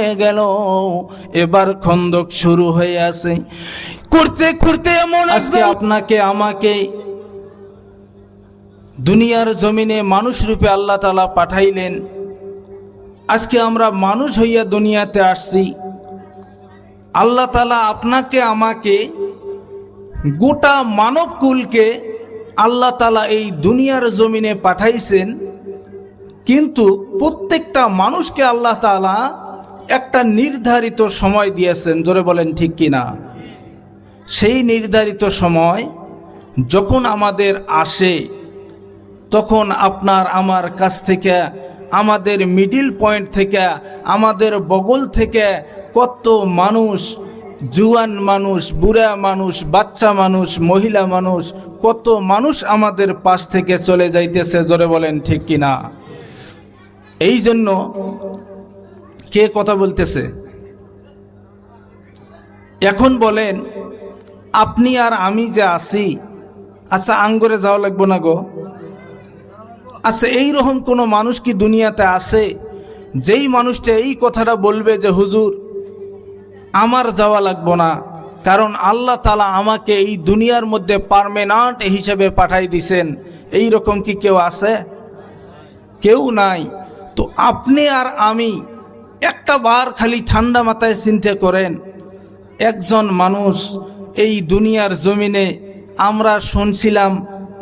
হয়ে গেল, এবার খন্দক শুরু হয়ে আছে। করতে করতে এমন আজকে আপনাকে আমাকে দুনিয়ার জমিনে মানুষ রূপে আল্লাহ তাআলা পাঠাইলেন। আজকে আমরা মানুষ হইয়া দুনিয়াতে আসছি। আল্লাহ তাআলা আপনাকে আমাকে গোটা মানব কুলকে আল্লাহ তাআলা এই দুনিয়ার জমিনে পাঠাইছেন, কিন্তু প্রত্যেকটা মানুষকে আল্লাহ তাআলা একটা নির্ধারিত সময় দিয়েছেন। জোরে বলেন ঠিক কিনা? সেই নির্ধারিত সময় যখন আমাদের আসে, তখন আপনার আমার কাছ থেকে, আমাদের মিডিল পয়েন্ট থেকে, আমাদের বগল থেকে কত মানুষ, জুয়ান মানুষ, বুড়া মানুষ, বাচ্চা মানুষ, মহিলা মানুষ, কত মানুষ আমাদের পাশ থেকে চলে যাইতেছে। জোরে বলেন ঠিক কিনা? এই জন্য কে কথা বলতেছে? এখন বলেন, আপনি আর আমি যে আছি, আচ্ছা আঙ্গরে যাওয়া লাগবো না গো? আচ্ছা এইরকম কোনো মানুষ কি দুনিয়াতে আছে যেই মানুষটা এই কথাটা বলবে যে হুজুর আমার যাওয়া লাগবো না, কারণ আল্লাহ তাআলা আমাকে এই দুনিয়ার মধ্যে পার্মানেন্ট হিসেবে পাঠাই দিছেন? এই রকম কি কেউ আছে? কেউ নাই। তো আপনি আর আমি একটা বার খালি ঠান্ডা মাথায় চিন্তা করেন, একজন মানুষ এই দুনিয়ার জমিনে, আমরা শুনছিলাম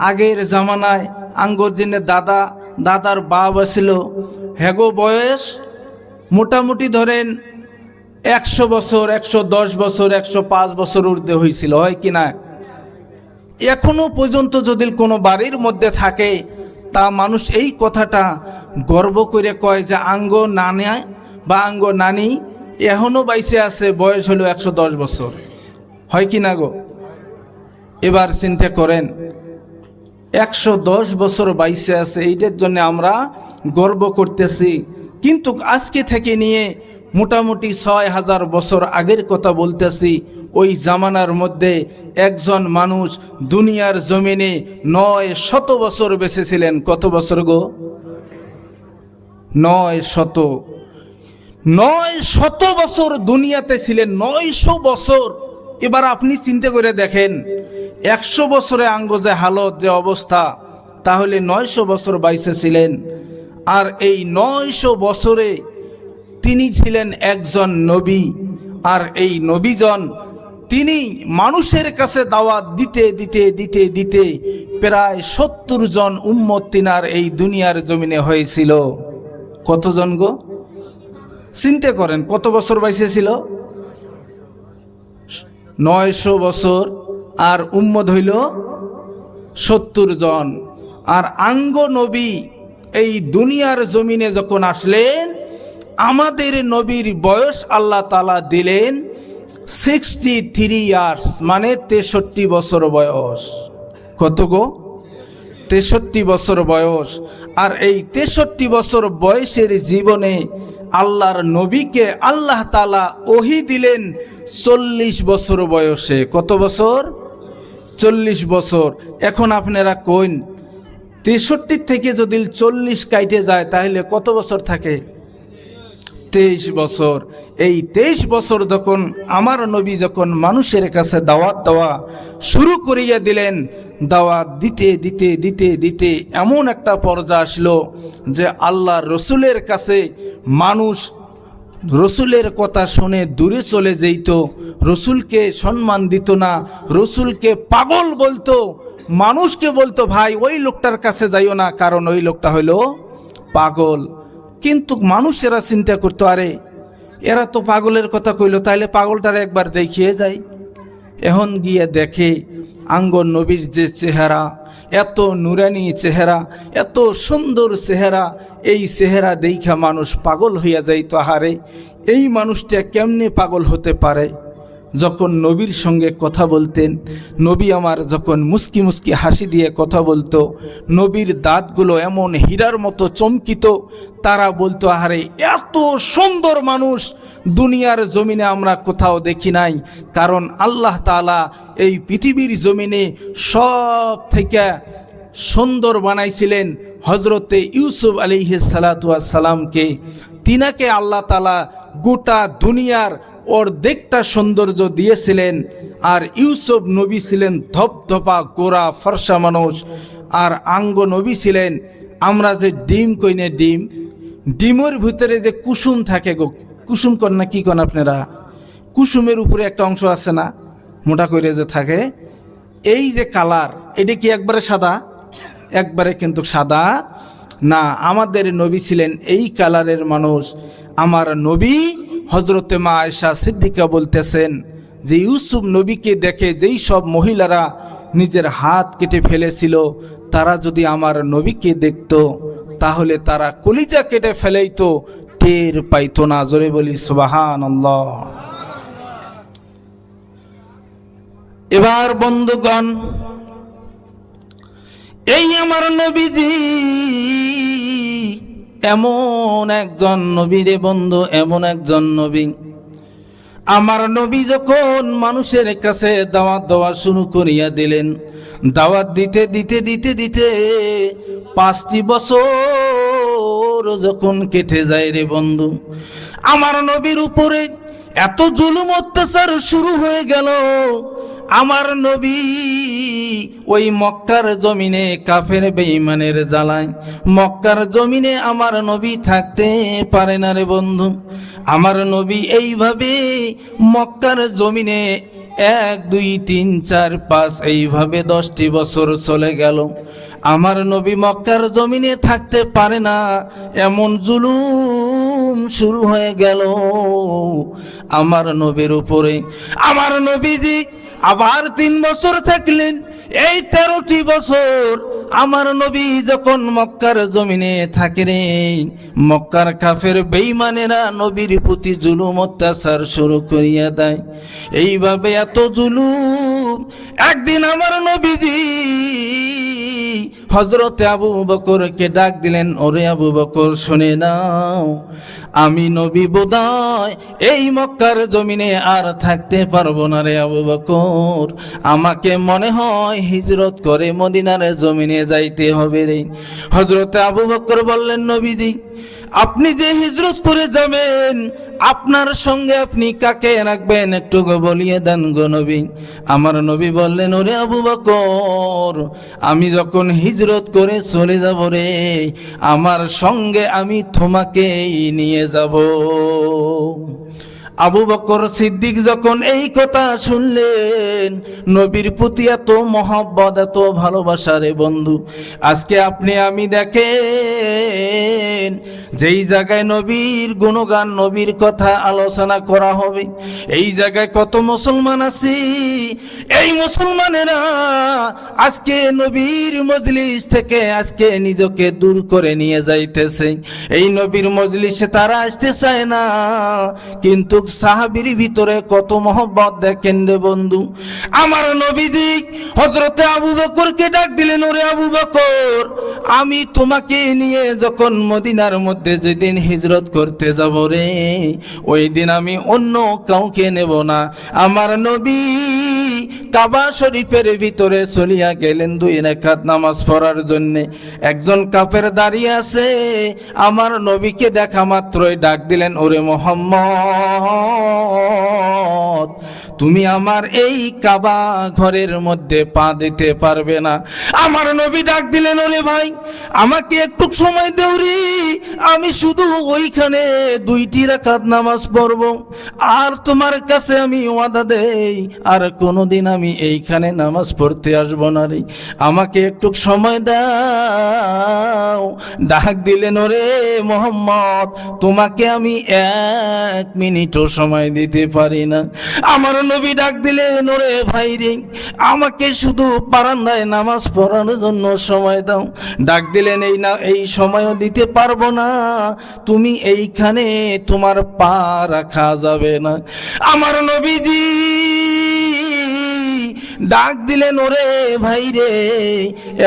আগের জামানায় আঙ্গর দিনে দাদার বাবা ছিল, হেগো বয়স মোটামুটি ধরেন 100 বছর, 110 বছর, 105 বছর ঊর্ধ্বে হয়েছিল, হয় কি না? এখনো পর্যন্ত যদি কোনো বাড়ির মধ্যে থাকে, তা মানুষ এই কথাটা গর্ব করে কয় যে আঙ্গ নানি বা আঙ্গ নানি এখনো বাইসে আছে, বয়স হলো 110 বছর, হয় কি না গো? এবার চিন্তা করেন, 110 বছর বাইসে আছে, এইটার জন্য আমরা গর্ব করতেছি। কিন্তু আজকে থেকে নিয়ে মোটামুটি 6000 বছর আগের কথা বলতেছি। ওই জামানার মধ্যে একজন মানুষ দুনিয়ার জমিনে 900 বছর বেঁচেছিলেন। কত বছর গো? 900 বছর দুনিয়াতে ছিলেন। 900 বছর। এবার আপনি চিন্তা করে দেখেন, 100 বছরে আঙ্গ যে হালত, যে অবস্থা, তাহলে 900 বছর বাইসে ছিলেন। আর এই 900 বছরে তিনি ছিলেন একজন নবী। আর এই নবীজন তিনি মানুষের কাছে দাওয়াত দিতে দিতে দিতে দিতে প্রায় 70 জন উম্মত তিনার এই দুনিয়ার জমিনে হয়েছিল। কতজন গো? চিন্তা করেন, কত বছর বাইসে ছিল? 900 বছর। আর উম্মত হইল 70 জন। আর আঙ্গ নবী এই দুনিয়ার জমিনে যখন আসলেন, আমাদের নবীর বয়স আল্লাহ তাআলা দিলেন 63 ইয়ার্স, মানে 63 বছর বয়স। কত গো? 63 বছর বয়স। আর এই 63 বছর বয়সের জীবনে আল্লাহর নবীকে আল্লাহ তাআলা ওহী দিলেন 40 বছর বয়সে। কত বছর? 40 বছর। এখন আপনারা কইন, 63 থেকে যদি 40 কাইটে যায় তাহলে কত বছর থাকে? 23 বছর। এই 23 বছর যখন আমার নবী যখন মানুষের কাছে দাওয়াত দেওয়া শুরু করিয়া দিলেন, দাওয়াত দিতে দিতে দিতে দিতে এমন একটা পর্যায়ে আসলো যে আল্লাহর রসুলের কাছে মানুষ রসুলের কথা শুনে দূরে চলে যেত, রসুলকে সম্মান দিত না, রসুলকে পাগল বলতো, মানুষকে বলতো ভাই ওই লোকটার কাছে যাইও না, কারণ ওই লোকটা হইল পাগল। কিন্তু মানুষেরা চিন্তা করতো, আরে এরা তো পাগলের কথা কইলো, তাইলে পাগলটারে একবার দেখিয়ে যায়। এখন গিয়ে দেখে আঙ্গর নবীর যে চেহারা, এত নুরানি চেহারা, এত সুন্দর চেহারা, এই চেহারা দেখা মানুষ পাগল হইয়া যাইতো। আহারে এই মানুষটা কেমনে পাগল হতে পারে? যখন নবীর সঙ্গে কথা বলতেন, নবী আমার যখন মুস্কি মুস্কি হাসি দিয়ে কথা বলতো, নবীর দাঁতগুলো এমন হীরার মতো চমকিত, তারা বলতো আহারে এত সুন্দর মানুষ দুনিয়ার জমিনে আমরা কোথাও দেখি নাই। কারণ আল্লাহ তাআলা এই পৃথিবীর জমিনে সব থেকে সুন্দর বানাইছিলেন হজরতে ইউসুফ আলাইহিস সালাতু ওয়াস সালামকে। তিনাকে আল্লাহ তাআলা গোটা দুনিয়ার অর্ধেকটা সৌন্দর্য দিয়েছিলেন। আর ইউসুফ নবী ছিলেন ধপধপা গোরা ফর্সা মানুষ, আর আঙ্গ নবী ছিলেন আমরা যে ডিম কইনে ডিমের ভিতরে যে কুসুম থাকে গো, কুসুম কন না কি কন আপনারা, কুসুমের উপরে একটা অংশ আছে না মোটা করে যে থাকে, এই যে কালার, এটা কি একবারে সাদা? একবারে কিন্তু সাদা না। আমাদের নবী ছিলেন এই কালারের মানুষ। আমার নবী হজরতে মা আয়েশা সিদ্দিকা বলতেছেন যে ইউসুফ নবীকে দেখে যেই সব মহিলারা নিজের হাত কেটে ফেলেছিল, তারা যদি আমার নবীকে দেখত তাহলে তারা কলিজা কেটে ফেলেইতো, টের পাইতো না। জোরে বলি সুবহানাল্লাহ। এবার বন্ধুগণ, এই আমার নবীজি এমন একজন নবী রে বন্ধু, এমন একজন নবী। আমার নবী যখন মানুষের কাছে দাওয়াত দেওয়া শুরু করিয়া দিলেন, দাওয়াত দিতে দিতে দিতে দিতে 5টি বছর যখন কেটে যায় রে বন্ধু, আমার নবীর উপরে এত জুলুম অত্যাচার শুরু হয়ে গেল। আমার নবী ওই মক্কার জমিনে কাফের বেঈমানের জ্বালায় মক্কার জমিনে আমার নবী থাকতে পারে না রে বন্ধু। আমার নবী এইভাবে মক্কার জমিনে 1 2 3 4 5 এইভাবে 10টি বছর চলে গেল। আমার নবী মক্কার জমিনে থাকতে পারে না, এমন জুলুম শুরু হয়ে গেল আমার নবীর উপরে। আমার নবীজি আবার 3 বছর থাকলেন। এই 13টি বছর আমার নবী যখন মক্কার জমিনে থাকে রে, মক্কার কাফের বেঈমানেরা নবীর প্রতি জুলুম অত্যাচার শুরু করিয়া দেয়। এইভাবে এত জুলুম, একদিন আমার নবীজি হযরতে আবু বকরকে ডাক দিলেন, ওরে আবু বকর শুনে নাও, আমি নবী বোধহয় এই মক্কার জমিনে আর থাকতে পারবো না রে আবু বকর, আমাকে মনে হয় হিজরত করে মদিনার জমিনে যাইতে হবে রে। হযরতে আবু বকর বললেন, নবীজি আপনি যে হিজরত করে যাবেন, আপনার সঙ্গে আপনি কাকে রাখবেন একটু বলিয়ে দেন গো নবী। আমার নবী বললেন, ওরে আবু বকর, আমি যখন হিজরত করে চলে যাব রে, আমার সঙ্গে আমি তোমাকেই নিয়ে যাব। আবু বকর সিদ্দিক যখন এই কথা শুনলেন, নবীর প্রতি এত মহব্বত, এত ভালোবাসা রে বন্ধু। আজকে আপনি আমি দেখেন, যেই জায়গায় নবীর গুণগান, নবীর কথা আলোচনা করা হবে, এই জায়গায় কত মুসলমান আছি, এই মুসলমানেরা আজকে নবীর মজলিস থেকে আজকে নিজেকে দূর করে নিয়ে যাইতেছে। এই নবীর মজলিসে তারা আসতে চায় না, কিন্তু সাহাবীর ভিতরে কত মহব্বত দেখেন রে বন্ধু। আমার নবীজি হযরতে আবু বকরকে ডাক দিলেন, ওরে আবু বকর, আমি তোমাকে নিয়ে যখন মদিনার মধ্যে যেদিন হিজরত করতে যাব রে, ওই দিন আমি অন্য কাউকে নেব না। আমার নবী কাবা শরীফের ভিতরে চলিয়া গেলেন 2 রাকাত নামাজ পড়ার জন্য। একজন কাফের দাঁড়িয়ে আছে, আমার নবীকে দেখা মাত্রই ডাক দিলেন, ওরে মুহাম্মদ, তুমি আমার এই কাবা ঘরের মধ্যে পা দিতে পারবে না। আমার নবী ডাক দিলেন, ওরে ভাই, আমাকে একটু সময় দেও রে, আমি শুধু ওইখানে 2টি রাকাত নামাজ পড়ব, আর তোমার কাছে আমি ওয়াদা দেই আর কোনোদিন আমি এইখানে নামাজ পড়তে আসব না রে, আমাকে একটু সময় দাও। ডাক দিলেন, ওরে মুহাম্মদ, তোমাকে আমি 1 মিনিটও সময় দিতে পারি না। আমার নবী ডাক দিলেন, ওরে ভাই রে, আমাকে শুধু বারান্দায় নামাজ পড়ার জন্য সময় দাও। ডাক দিলেন, এই সময়ও দিতে পারবো না, তুমি এইখানে তোমার পা রাখা যাবে না। আমার নবীজি ডাক দিলেন, ওরে ভাই রে,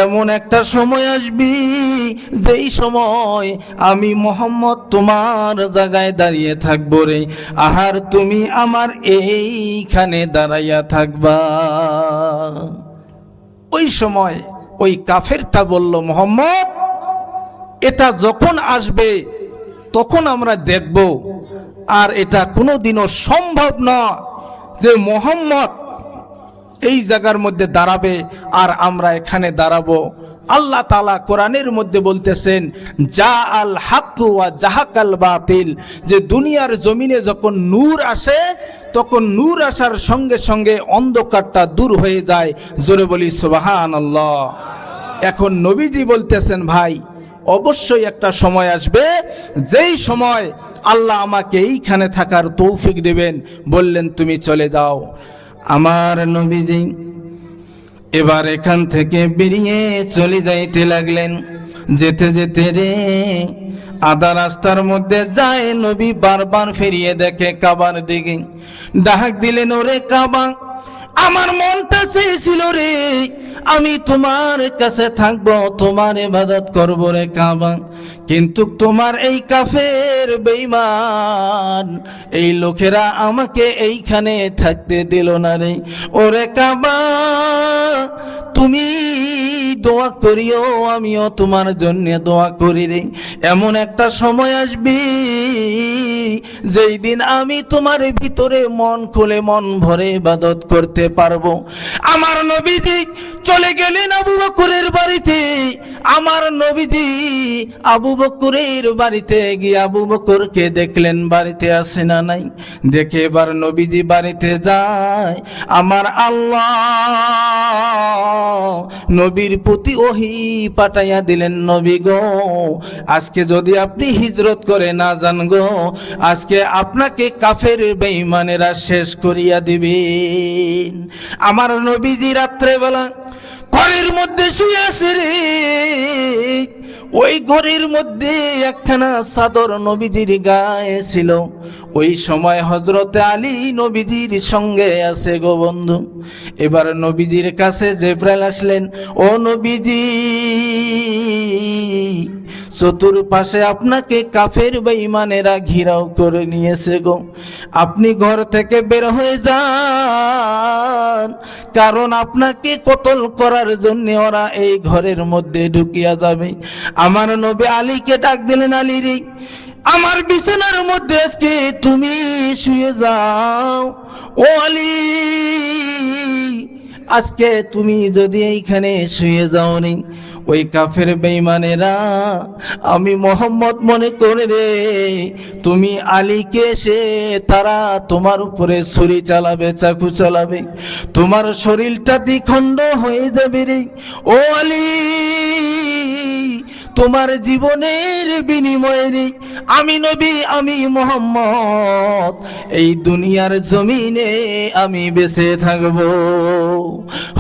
এমন একটা সময় আসবি যেই সময় আমি মুহাম্মদ তোমার জায়গায় দাঁড়িয়ে থাকবো রে, আর তুমি আমার এইখানে দাঁড়াইয়া থাকবা। ওই সময় ওই কাফেরটা বলল, মুহাম্মদ, এটা যখন আসবে তখন আমরা দেখব আর এটা কোনোদিনও সম্ভব নয় যে মুহাম্মদ এই জায়গার মধ্যে দাঁড়াবে আর আমরা এখানে দাঁড়াবো। আল্লাহ তাআলা কোরআনের মধ্যে বলতেছেন জা আল হক ওয়া জাহাকাল বাতিল, যে দুনিয়ার জমিনে যখন নূর আসে তখন নূর আসার সঙ্গে সঙ্গে অন্ধকারটা দূর হয়ে যায়। জোরে বলি সুবহানাল্লাহ। এখন নবীজি বলতেছেন ভাই অবশ্যই একটা সময় আসবে যেই সময় আল্লাহ আমাকে এইখানে থাকার তৌফিক দেবেন। বললেন তুমি চলে যাও। আমার নবীজি এবার এখান থেকে বেরিয়ে চলে যাইতে লাগলেন। যেতে যেতে রে আধা রাস্তার মধ্যে যায় নবী বারবার ফিরিয়ে দেখে কাবার দিকে। ডাক দিলেন ওরে কাবা, আমার মনটা চেয়েছিল রে আমি তোমার কাছে থাকবো, তোমার ইবাদত করবো রে কাবা, কিন্তু তোমার এই কাফের বেঈমান এই লোকেরা আমাকে এইখানে থাকতে দিল না রে। ওরে কাবা তুমি দোয়া করিও, আমিও তোমার জন্য দোয়া করি রে। এমন একটা সময় আসবে যেই দিন আমি তোমার ভিতরে মন খুলে মন ভরে ইবাদত করতে পারবো। আমার নবীজি চলে গেলেন আবু বকরের বাড়িতে। আমার নবীজি আবু বকরের বাড়িতে গিয়ে আবু বকরকে দেখলেন বাড়িতে আসে না নাই। দেখে এবার নবীজি বাড়িতে যায়। আমার আল্লাহ নবীর প্রতি ওহী পাঠাইয়া দিলেন, নবী গো আজকে যদি আপনি হিজরত করে না যান গো, আজকে আপনাকে কাফের বেঈমানেরা শেষ করিয়া দিবেন। আমার নবীজি রাত্রেবেলা ঘরের মধ্যে শুয়ে আছে রে। ওই ঘরের মধ্যে একখানা চাদর নবীজির গায়ে ছিল। ওই সময় হযরতে আলী নবীজির সঙ্গে আছে গো বন্ধু। এবার নবীজির কাছে জিবরাইল আসলেন, ও নবীজি চতুর্পাশে আপনাকে কাফের বেঈমানেরা ঘিরাও করে নিয়েছে গো, আপনি ঘর থেকে বের হয়ে যান, কারণ আপনাকে কতল করার জন্য ওরা এই ঘরের মধ্যে ঢুকিয়া যাবে। আমার নবী আলীকে ডাক দিলেন, আলী রে আমার বিছানার মধ্যে আজকে তুমি শুয়ে যাও। ও আলী আজকে তুমি যদি এইখানে শুয়ে যাও নি, ওই কাফের বেঈমানেরা আমি মোহাম্মদ মনে করে রে তুমি আলীকে সে তারা তোমার উপরে ছুরি চালাবে, চাকু চালাবে, তোমার শরীরটা দ্বিখণ্ড হয়ে যাবে রে। ও আলী তোমার জীবনের বিনিময়ে রে আমি নবী আমি মোহাম্মদ এই দুনিয়ার জমিনে আমি বেঁচে থাকব।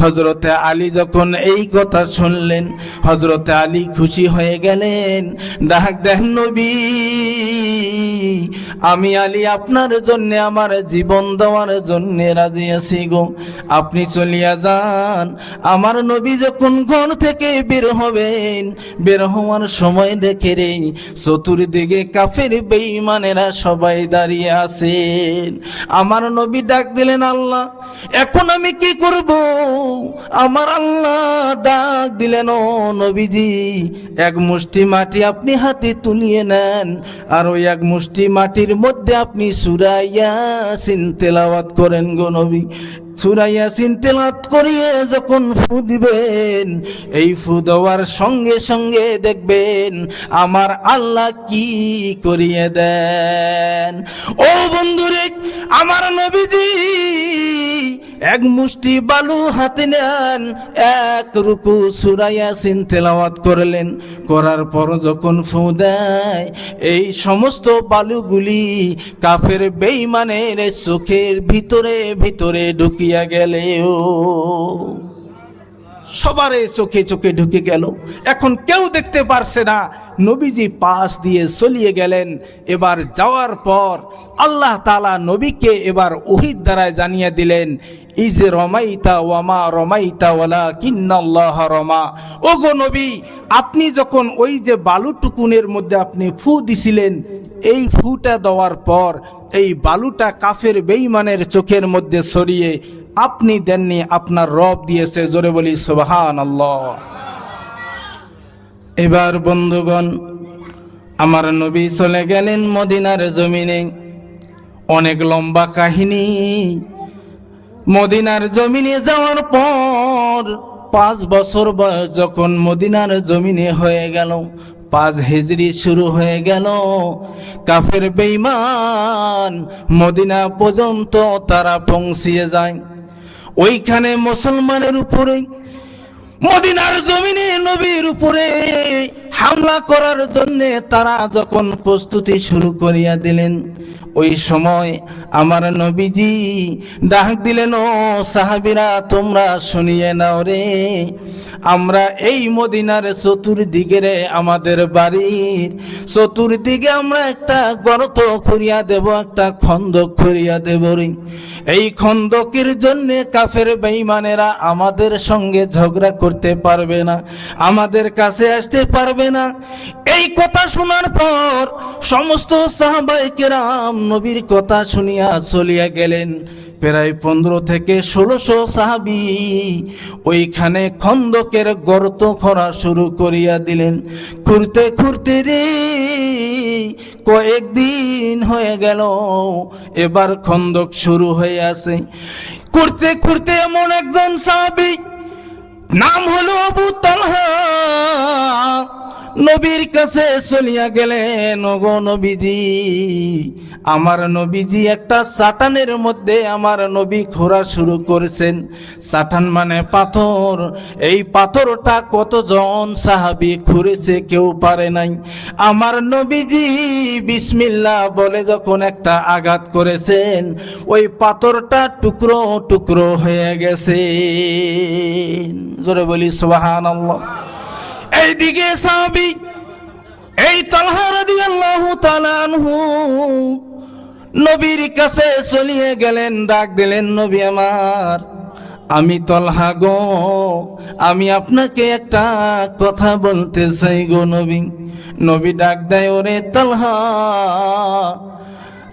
হযরতে আলী যখন এই কথা শুনলেন, হযরতে আলী খুশি হয়ে গেলেন। ডাক দেন, নবী আমি আলী আপনার জন্য আমার জীবন দেওয়ার জন্য রাজি আছি গো, আপনি চলিয়া যান। আমার নবী যখন ঘর থেকে বের হবেন, বের হওয়ার সময় দেখে রে চতুর্দিকে কাফের বেঈমানেরা সবাই দাঁড়িয়ে আছেন। আমার নবী ডাক দিলেন, আল্লাহ এখন আমি কি করব? আমার আল্লাহ ডাক দিলেন, ও নবীজি এক মুষ্টি মাটি আপনি হাতে তুলিয়ে নেন, আর ওই এক মুষ্টি মাটির মধ্যে আপনি সূরা ইয়াসিন তেলাওয়াত করেন গো নবী। সূরা ইয়াসিন তেলাওয়াত করিয়ে যখন ফু দিবেন, এই ফু দেওয়ার সঙ্গে সঙ্গে দেখবেন আমার আল্লাহ কি করিয়ে দেন। ও বন্ধুরে আমার নবীজি এক মুষ্টি বালু হাতে নেন, এক রুকু সূরা ইয়াসিন তেলাওয়াত করলেন, করার পর যখন ফু দেয় এই সমস্ত বালুগুলি কাফের বেঈমানের চোখের ভিতরে ভিতরে ঢুকিয়া গেলেও সবারে চোখে চোখে ঢুকে গেল। এখন কেউ দেখতে পারছে না। নবীজি পাশ দিয়ে চলিয়ে গেলেন। এবার যাওয়ার পর আল্লাহ তাআলা নবীকে এবার ওহীর দ্বারায় জানিয়ে দিলেন, ইজ রমাইতা ওয়ামা রমাইতা ওয়ালাকিন্নাল্লাহ রমা। ওগো নবী আপনি যখন ওই যে বালুটুকুনের মধ্যে আপনি ফু দিছিলেন, এই ফুটা দেওয়ার পর এই বালুটা কাফের বেঈমানের চোখের মধ্যে ছড়িয়ে আপনি দেননি, আপনার রব দিয়েছে। জোরে বলি সুবহানাল্লাহ। এবার বন্ধুগণ আমার নবী চলে গেলেন মদিনার জমিনে। অনেক লম্বা কাহিনী। মদিনার জমিনে যাওয়ার পর 5 বছর বয়স যখন মদিনার জমিনে হয়ে গেল, 5 হিজরি শুরু হয়ে গেল, কাফের বেঈমান মদিনা পর্যন্ত তারা পৌঁছিয়ে যায়। ওইখানে মুসলমানের উপরে, মদিনার জমিনে নবীর উপরে হামলা করার জন্য তারা যখন প্রস্তুতি শুরু করিয়া দিলেন, ওই সময় আমার নবীজি ডাক দিলেন, ও সাহাবীরা তোমরা শুনিয়ে নাও রে, আমরা এই মদিনার চতুর্দিকে রে, আমাদের বাড়ির চতুর্দিকে আমরা একটা গর্ত করিয়া দেব, একটা খন্দক করিয়া দেব রে। এই খন্দকের জন্য কাফের বেঈমানেরা আমাদের সঙ্গে ঝগড়া করতে পারবে না, আমাদের কাছে আসতে পারবে না। এই কথা শোনার পর সমস্ত সাহাবায়ে কেরাম নবীর কথা শুনিয়া চলিয়া গেলেন। প্রায় 15 থেকে 1600 সাহাবী ওইখানে খন্দকের গর্ত খোঁড়া শুরু করিয়া দিলেন। খুঁড়তে খুঁড়তে রে কয়েকদিন হয়ে গেল, এবার খন্দক শুরু হয়ে আছে। খুঁড়তে খুঁড়তে এমন একজন সাহাবী, নাম হলো আবু তালহা, নবীর কাছে চলিয়া গেলেন, ওগো নবীজি, আমার নবীজি একটা চাটানের মধ্যে আমার নবী খোঁড়া শুরু করেছেন। চাটান মানে পাথর, এই পাথরটা কতজন সাহাবী খুঁড়েছে কেউ পারে নাই। আমার নবীজি বিসমিল্লাহ বলে যখন একটা আঘাত করেছেন, ওই পাথরটা টুকরো টুকরো হয়ে গেছে। জোরে বলি সুবহানাল্লাহ। এইদিকে সাহাবী এই তালহা রাদিয়াল্লাহু তাআলা আনহু নবীর কাছে চলিয়ে গেলেন, ডাক দিলেন, নবী আমার, আমি তালহা গো, আমি আপনাকে একটা কথা বলতে চাই গো নবী। নবী ডাক দেয়, ওরে তালহা,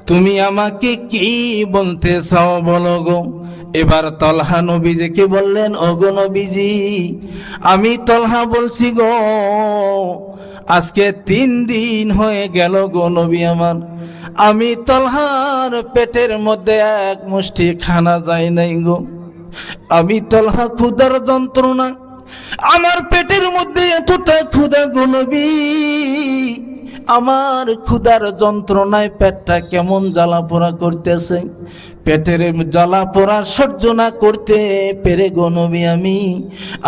তুমি আমাকে কি বলতে চাও বলো গো। এবার তালহা নবীজিকে বললেন, ওগো নবীজি, আমি তালহা বলছি গো, আজকে 3 দিন হয়ে গেল গো নবী আমার, আমি তালহার পেটের মধ্যে এক মুষ্টি খানা যায় নাই গো। আমি তালহা ক্ষুধার যন্ত্রণা, আমার পেটের মধ্যে এতটা ক্ষুধা গো নবী, আমার ক্ষুধার যন্ত্রণায় পেটটা কেমন জ্বালা পোড়া করতেছে। পেটের জ্বালা পোড়া সহ্য না করতে পেরে গো নবী, আমি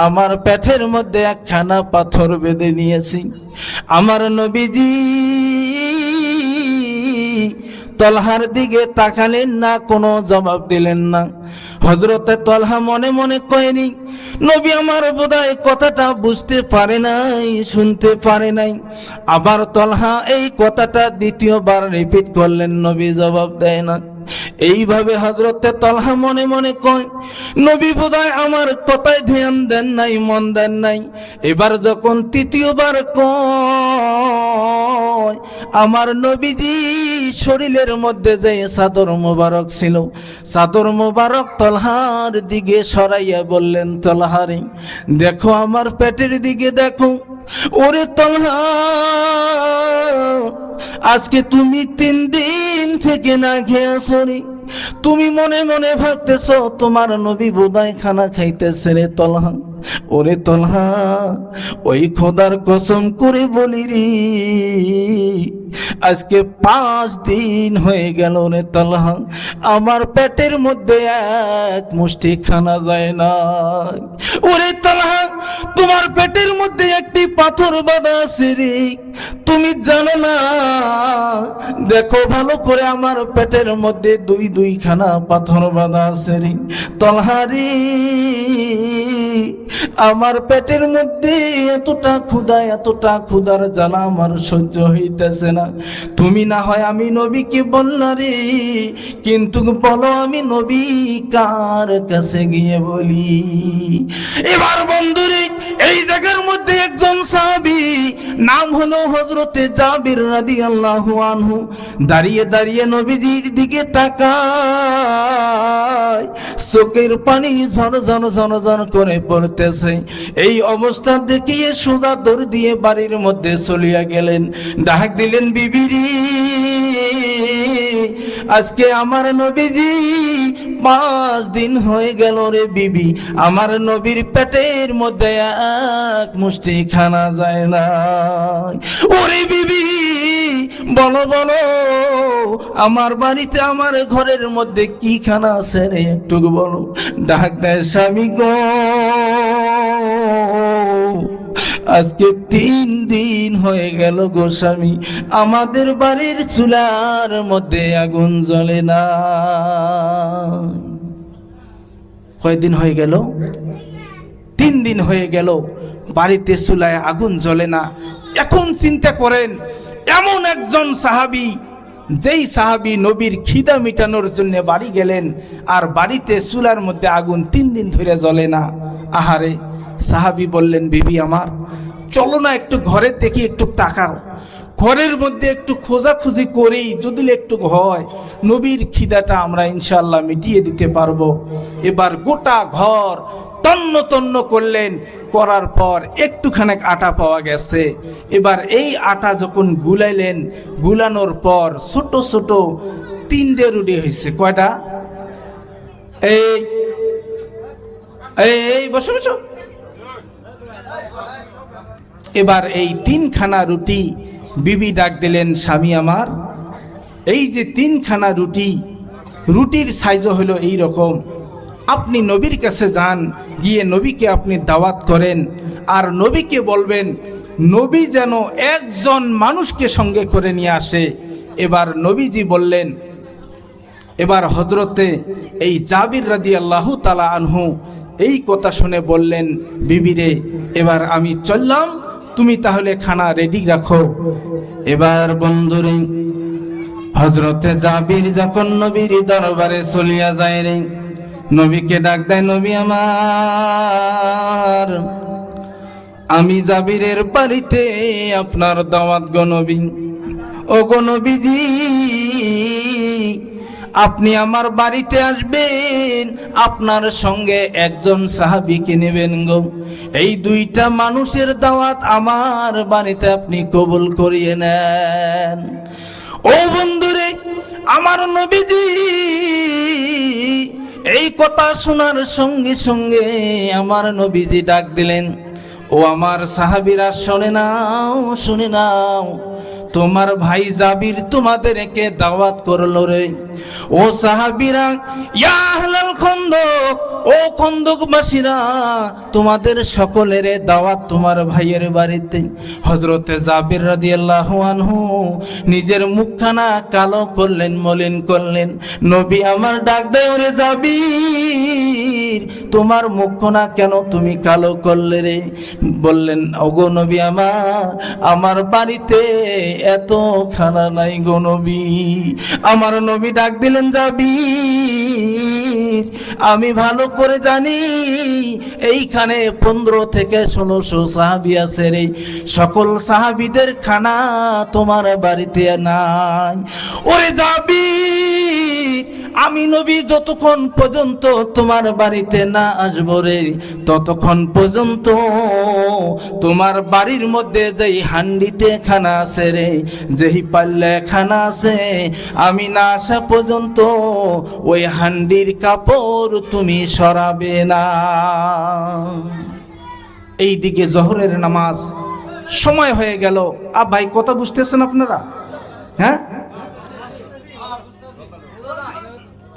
আমার পেটের মধ্যে একখানা পাথর বেঁধে নিয়েছি। আমার নবীজি তালহার দিকে তাকালেন না, কোনো জবাব দিলেন না। হযরতে তালহা মনে মনে কয়নি, নবী আমার বোধহয় কথাটা বুঝতে পারে নাই, শুনতে পারে নাই। আবার তালহা এই কথাটা দ্বিতীয়বার রিপিট করলেন, নবী জবাব দেয় না। এইভাবে হযরতে তালহা মনে মনে কয়, নবী বোধহয় আমার কথায় ধ্যান দেন নাই, মন দেন নাই। এবার যখন তৃতীয়বার কয়, আমার নবীজি শরীরের মধ্যে যে চাদর মোবারক ছিল, চাদর মোবারক তালহার দিকে সরাইয়া বললেন, তালহারে দেখো, আমার পেটের দিকে দেখো। ওরে তালহা, আজকে তুমি 3 দিন থেকে না খেয়ে আসনি, তুমি মনে মনে ভাবতেছ তোমার নবী বোধহয় খানা খাইতেছে রে তালহা। ওরে তালহা, ওই খোদার কসম করে বলি রে, আজকে 5 দিন হয়ে গেল রে তালহা, আমার পেটের মধ্যে এক মুষ্টি খানা যায় না। ওরে তালহা, তোমার পেটের মধ্যে একটি পাথর বাঁধা আছে রে, তুমি জানো না? দেখো ভালো করে, আমার পেটের মধ্যে 2 খানা পাথর বাঁধা আছে রে তালহা রে, আমার পেটের মধ্যে এতটা ক্ষুধা, এতটা ক্ষুধার জ্বালা আমার সহ্য হইতেছে না। তুমি না হয় আমি নবীকে বললা রে, কিন্তু বলো আমি নবী কার কাছে গিয়ে বলি? এবার বন্ধুরে, এই জায়গার মধ্যে একজন সাহাবী, নাম হলো হযরতে জাবির রাদিয়াল্লাহু আনহু, দাঁড়িয়ে দাঁড়িয়ে নবীজির দিকে তাকায়, চোখের পানি ঝরঝর ঝরঝর করে পড়তেছে। এই অবস্থা দেখিয়ে সোজা দৌড় দিয়ে বাড়ির মধ্যে চলিয়া গেলেন। ডাক দিলেন, বিবিরি, আজকে আমার নবীজি 5 দিন হয়ে গেল রে বিবি, আমার নবীর পেটের মধ্যে এক মুষ্টি খানা যায় না। ওরে বিবি বলো বলো, আমার বাড়িতে আমার ঘরের মধ্যে কি খানা আছে রে, একটু বলো। ডাক দেয় স্বামী গো, আজকে 3 দিন হয়ে গেল গো স্বামী, আমাদের বাড়ির চুলার মধ্যে আগুন জ্বলে না। কয়দিন হয়ে গেল? 3 দিন হয়ে গেল বাড়িতে চুলায় আগুন জ্বলে না। এখন চিন্তা করেন, এমন একজন সাহাবী, যেই সাহাবী নবীর খিদা মিটানোর জন্য বাড়ি গেলেন, আর বাড়িতে চুলার মধ্যে আগুন 3 দিন ধরে জ্বলে না। আহারে, সাহাবী বললেন, বিবি আমার চলো না একটু ঘরে দেখি, একটু তাকাও, ঘরের মধ্যে একটু খোঁজাখুঁজি করি, যদি একটু হয় নবীর খিদাটা আমরা ইনশাআল্লাহ মিটিয়ে দিতে পারবো। এবার গোটা ঘর তন্ন তন্ন করলেন, করার পর একটুখানি আটা পাওয়া গেছে। এবার এই আটা যখন গুলাইলেন, গুলানোর পর ছোট ছোট 3টে রুটি হয়েছে। কয়টা? এই এই বসো বসো। এবার এই 3খানা রুটি বিবি ডাক দিলেন, স্বামী আমার, এই যে 3খানা রুটি, রুটির সাইজও হলো এই রকম, আপনি নবীর কাছে যান, গিয়ে নবীকে আপনি দাওয়াত করেন, আর নবীকে বলবেন নবী যেন একজন মানুষকে সঙ্গে করে নিয়ে আসে। এবার নবীজি বললেন, এবার হজরতে এই জাবির রাদিয়াল্লাহু তাআলা আনহু এই কথা শুনে বললেন, বিবিরে এবার আমি চললাম, তুমি তাহলে খানা রেডি রাখো। এবার বন্ধুরে হজরতে জাবির যখন নবীর দরবারে চলিয়া যায় রে, নবীকে ডাক দেয়, নবী আমার, আমি জাবিরের বাড়িতে আপনার দাওয়াত গো নবী। ও গো নবীজি, আপনি আমার বাড়িতে আসবেন, আপনার সঙ্গে একজন সাহাবীকে নেবেন গো। এই 2টা মানুষের দাওয়াত আমার বাড়িতে আপনি কবুল করিয়ে নেন। ও বন্ধুরে, আমার নবীজি এই কথা শোনার সঙ্গে সঙ্গে আমার নবীজি ডাক দিলেন, ও আমার সাহাবীরা শুনে নাও, শুনে নাও, তোমার ভাই জাবির তোমাদেরকে দাওয়াত করলো রে। ও সাহাবীরা, ইয়া আহলাল খন্দক, ও খন্দকবাসীরা, তোমাদের সকলের দাওয়াত তোমার ভাইয়ের বাড়িতে। হযরতে জাবির রাদিয়াল্লাহু আনহু নিজের মুখখানা কালো করলেন, মলিন করলেন। নবী আমার ডাক দেয়, ওরে জাবির, তোমার মুখখানা কেন তুমি কালো করলে রে? বললেন, ওগো নবী আমার বাড়িতে এত খানা নাই গো নবী। আমার নবী ডাক দিলেন, জাবির, আমি ভালো করে জানি এইখানে 15 থেকে 1600 সাহাবী আছে রে, সকল সাহাবীদের খানা তোমার বাড়িতে নাই। ওরে জাবির, আমি নবী যতক্ষণ পর্যন্ত তোমার বাড়িতে না আসবো রে, ততক্ষণ পর্যন্ত তোমার বাড়ির মধ্যে যেই হান্ডিতে খানা আছে রে, যেই পাল্লে খানা আছে, আমি না আসা পর্যন্ত ওই হান্ডির কাপড় তুমি সরাবে না। এইদিকে জোহরের নামাজ সময় হয়ে গেল। ভাই কথা বুঝতেছেন আপনারা? হ্যাঁ,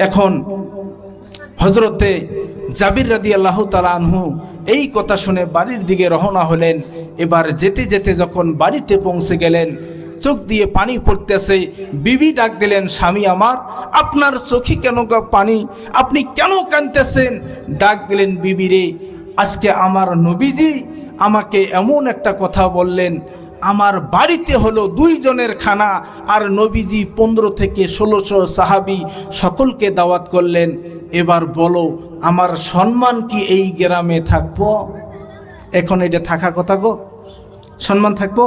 এখন হযরতে জাবির রাদিয়াল্লাহু তাআলা আনহু এই কথা শুনে বাড়ির দিকে রওনা হলেন। এবার যেতে যেতে যখন বাড়িতে পৌঁছে গেলেন, চোখ দিয়ে পানি পড়তেছে। বিবি ডাক দিলেন, স্বামী আমার, আপনার চোখে কেন পানি, আপনি কেন কাঁদতেছেন? ডাক দিলেন, বিবি রে, আজকে আমার নবীজি আমাকে এমন একটা কথা বললেন, আমার বাড়িতে হলো 2 জনের খানা, আর নবীজি 15 থেকে 1600 সাহাবী সকলকে দাওয়াত করলেন। এবার বলো, আমার সম্মান কি এই গ্রামে থাকবো? এখন এটা থাকা কথা গো, সম্মান থাকবো?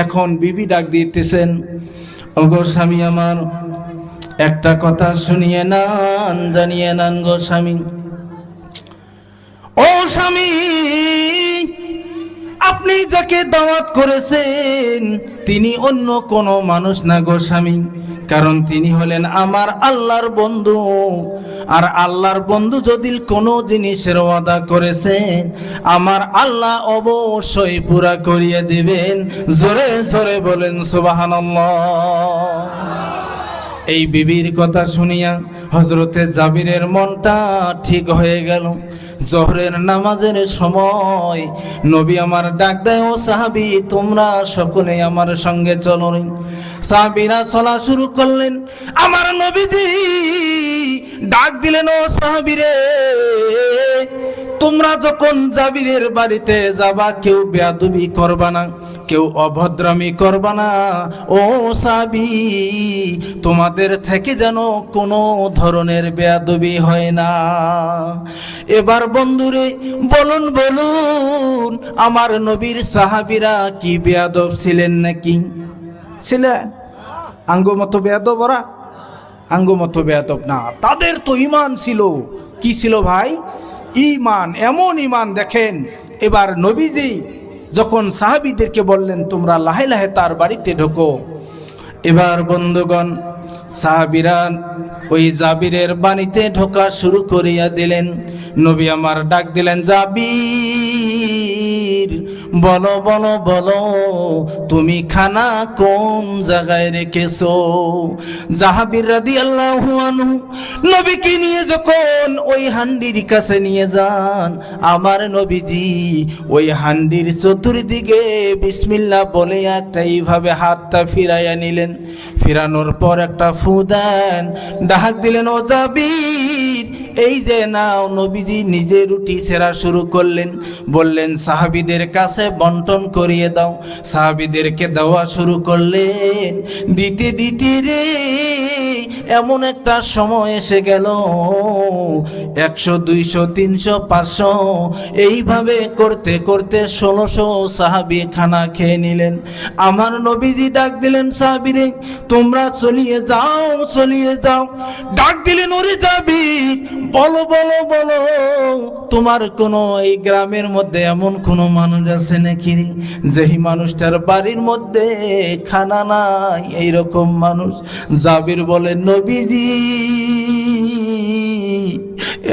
এখন বিবি ডাক দিতেছেন, ওগো স্বামী আমার, একটা কথা শুনিয়ে নান, জানিয়ে নান গো স্বামী। ও স্বামী, আপনি যাকে দাওয়াত করেছেন তিনি অন্য কোনো মানুষ না গো স্বামী, কারণ তিনি হলেন আমার আল্লাহর বন্ধু। আর আল্লাহর বন্ধু যদি কোনো জিনিসের ওয়াদা করেছেন আমার আল্লাহ অবশ্যই পুরা করিয়ে দিবেন। জোরে জোরে বলেন সুবহানাল্লাহ। এই বিবির কথা শুনিয়া হযরতে জাবিরের মনটা ঠিক হয়ে গেল। জোহরের নামাজের সময় নবী আমার ডাক দেয়, ও সাহাবী তোমরা সকলে আমার সঙ্গে চলো। সাহাবীরা চলা শুরু করলেন। আমার নবীজি ডাক দিলেন, ও সাহাবীরে তোমরা যখন জাবিরের বাড়িতে যাবা কেউ বেয়াদবি করবা না, কেউ অভদ্রামি করবা না। ও সাহাবী তোমাদের থেকে যেন কোনো ধরনের বেয়াদবি হয় না। এবার বন্ধুরে বলুন বলুন আমার নবীর সাহাবীরা কি বেয়াদব ছিলেন নাকি? ছিলেন? আঙ্গমতো বেয়াদব ওরা? আঙ্গমতো বেয়াদব না, তাদের তো ঈমান ছিল। কি ছিল ভাই? ঈমান, এমন ঈমান দেখেন। এবার নবীজি যখন সাহাবীদেরকে বললেন তোমরা লাহে লাহে তার বাড়িতে ঢোকো, এবার বন্ধুগণ সাহাবীরা ওই জাবিরের বাড়িতে ঢোকা শুরু করিয়া দিলেন। নবী আমার ডাক দিলেন, জাবির বলো বলো বলো তুমি খানা কোন জায়গায় রেখেছো? জাবির রাদিয়াল্লাহু আনহু নবীকে নিয়ে যখন ওই হান্ডির কাছে নিয়ে যান, আমার নবীজি ওই হান্ডির চতুর্দিকে বিসমিল্লাহ বলে একটা এইভাবে হাতটা ফিরাইয়া নিলেন। ফিরানোর পর একটা ফু দেন, ডাক দিলেন, ও জাবির এই যে নাও। নবীজি নিজে রুটি সেরা শুরু করলেন, বললেন সাহাবীদের কাছে বন্টন করিয়ে দাও। সাহাবীদেরকে দেওয়া শুরু করলেন। দিতে দিতে রে এমন একটা সময় এসে গেল 100, 200, 300, 500 এইভাবে করতে করতে 1600 সাহাবী খানা খেয়ে নিলেন। আমার নবীজি ডাক দিলেন, সাহাবীরে তোমরা চলিয়ে যাও চলিয়ে যাও। ডাক দিলেন, ওরে জাবির বলো বলো বলো তোমার কোনো এই গ্রামের মধ্যে এমন কোনো মানুষ আছে নাকি যেই মানুষটার বাড়ির মধ্যে খানা নাই? এইরকম মানুষ? জাবির বলেন, নবীজি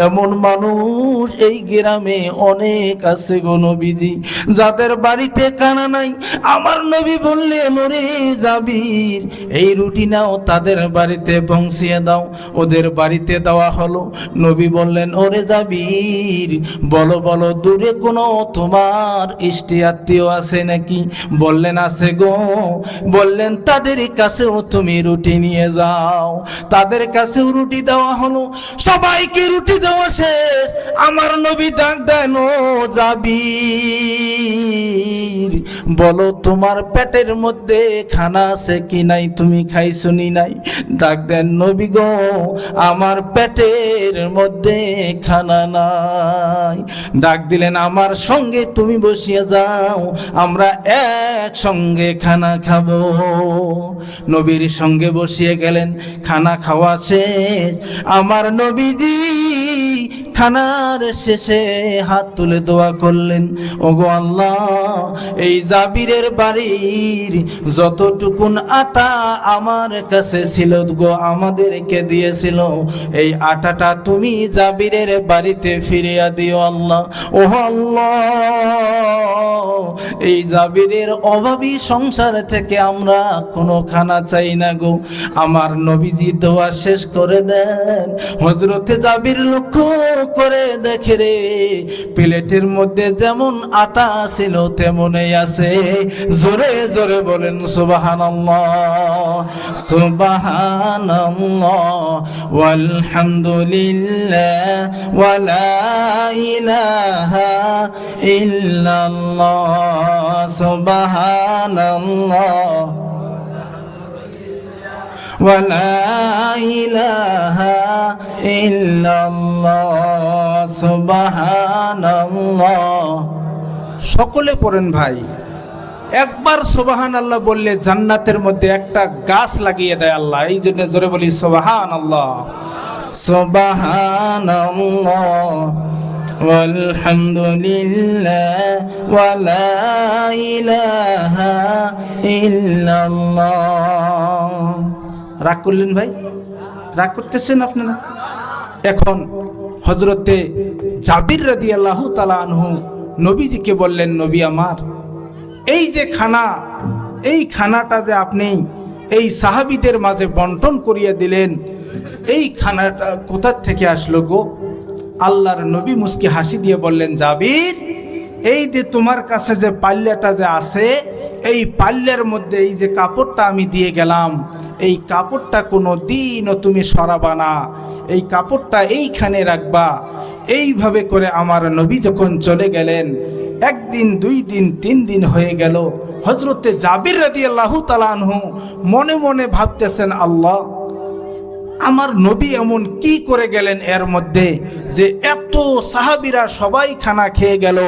এমন মানুষ এই গ্রামে অনেক আছে গো নবীজি, যাদের বাড়িতে খানা নাই। আমার নবী বললেন, ওরে জাবির এই রুটি নাও তাদের বাড়িতে পৌঁছিয়ে দাও। ওদের বাড়িতে দেওয়া হলো। নবী বললেন, ওরে জাবির বলো বলো দূরে কোনো তোমার ইষ্টি আত্মীয় আছে নাকি? বললেন, আছে গো। বললেন, তাদের কাছেও তুমি রুটি নিয়ে যাও। তাদের কাছেও রুটি দেওয়া হলো। সবাইকে রুটি দেওয়া শেষ। আমার নবী ডাক দেন, ও জাবির বলো তোমার পেটের মধ্যে খানা আছে কি নাই? তুমি খাইছো নি নাই? ডাক দেন, নবী গো আমার পেটের মধ্যে খানা নাই। ডাক দিলেন, আমার সঙ্গে তুমি বসিয়ে যাও, আমরা একসঙ্গে খানা খাবো। নবীর সঙ্গে বসিয়ে গেলেন। খানা খাওয়া শেষ। আমার নবীজি খানার শেষে হাত তুলে দোয়া করলেন, ওগো আল্লাহ এই জাবিরের বাড়ির যতটুকুন আটা আমার কাছে ছিল গো আমাদেরকে দিয়েছিল, এই আটাটা তুমি জাবিরের বাড়িতে ফিরিয়ে দিও আল্লাহ। ও আল্লাহ এই জাবিরের অভাবী সংসার থেকে আমরা কোনো খানা চাই না গো। আমার নবীজি দোয়া শেষ করে দেন। হযরতে জাবির লক্ষ্য করে দেখে রে প্লেটের মধ্যে যেমন আটা ছিল তেমনই আছে। জোরে জোরে বলেন সুবহানাল্লাহ সুবহানাল্লাহ ওয়ালহামদুলিল্লাহ ওয়ালা ইলাহা ইল্লাল্লাহ সুবহানাল্লাহ ওয়ালা ইলাহা ইল্লাল্লাহ সুবহানাল্লাহ। সকলে পড়েন ভাই। একবার সুবহানাল্লাহ বললে জান্নাতের মধ্যে একটা গাছ লাগিয়ে দেয় আল্লাহ। এই জন্য জোরে বলি সুবহানাল্লাহ সুবহানাল্লাহ ওয়ালহামদুলিল্লাহ ওয়া লা ইলাহা ইল্লাল্লাহ। রাগ করলেন ভাই? রাগ করতেছেন আপনারা? এখন হযরতে জাবির রাদিয়াল্লাহু তাআলা আনহু নবীজিকে বললেন, নবী আমার, এই যে খানা, এই খানাটা যে আপনি এই সাহাবীদের মাঝে বন্টন করিয়ে দিলেন, এই খানাটা কোথা থেকে আসলো গো? আল্লাহর নবী মুস্কি হাসি দিয়ে বললেন, জাবির, এই যে তোমার কাছে যে পাল্লাটা যে আছে, এই পাল্লার মধ্যে এই যে কাপড়টা আমি দিয়ে গেলাম, এই কাপড়টা কোনো দিনও তুমি সরাবা না, এই কাপড়টা এইখানে রাখবা। এইভাবে করে আমার নবী যখন চলে গেলেন, একদিন, 2 দিন, 3 দিন হয়ে গেল। হযরতে জাবির রাদিয়াল্লাহু তাআলা আনহু মনে মনে ভাবতেছেন, আল্লাহ, আমার নবী এমন কি করে গেলেন এর মধ্যে যে এত সাহাবীরা সবাই খানা খেয়ে গেল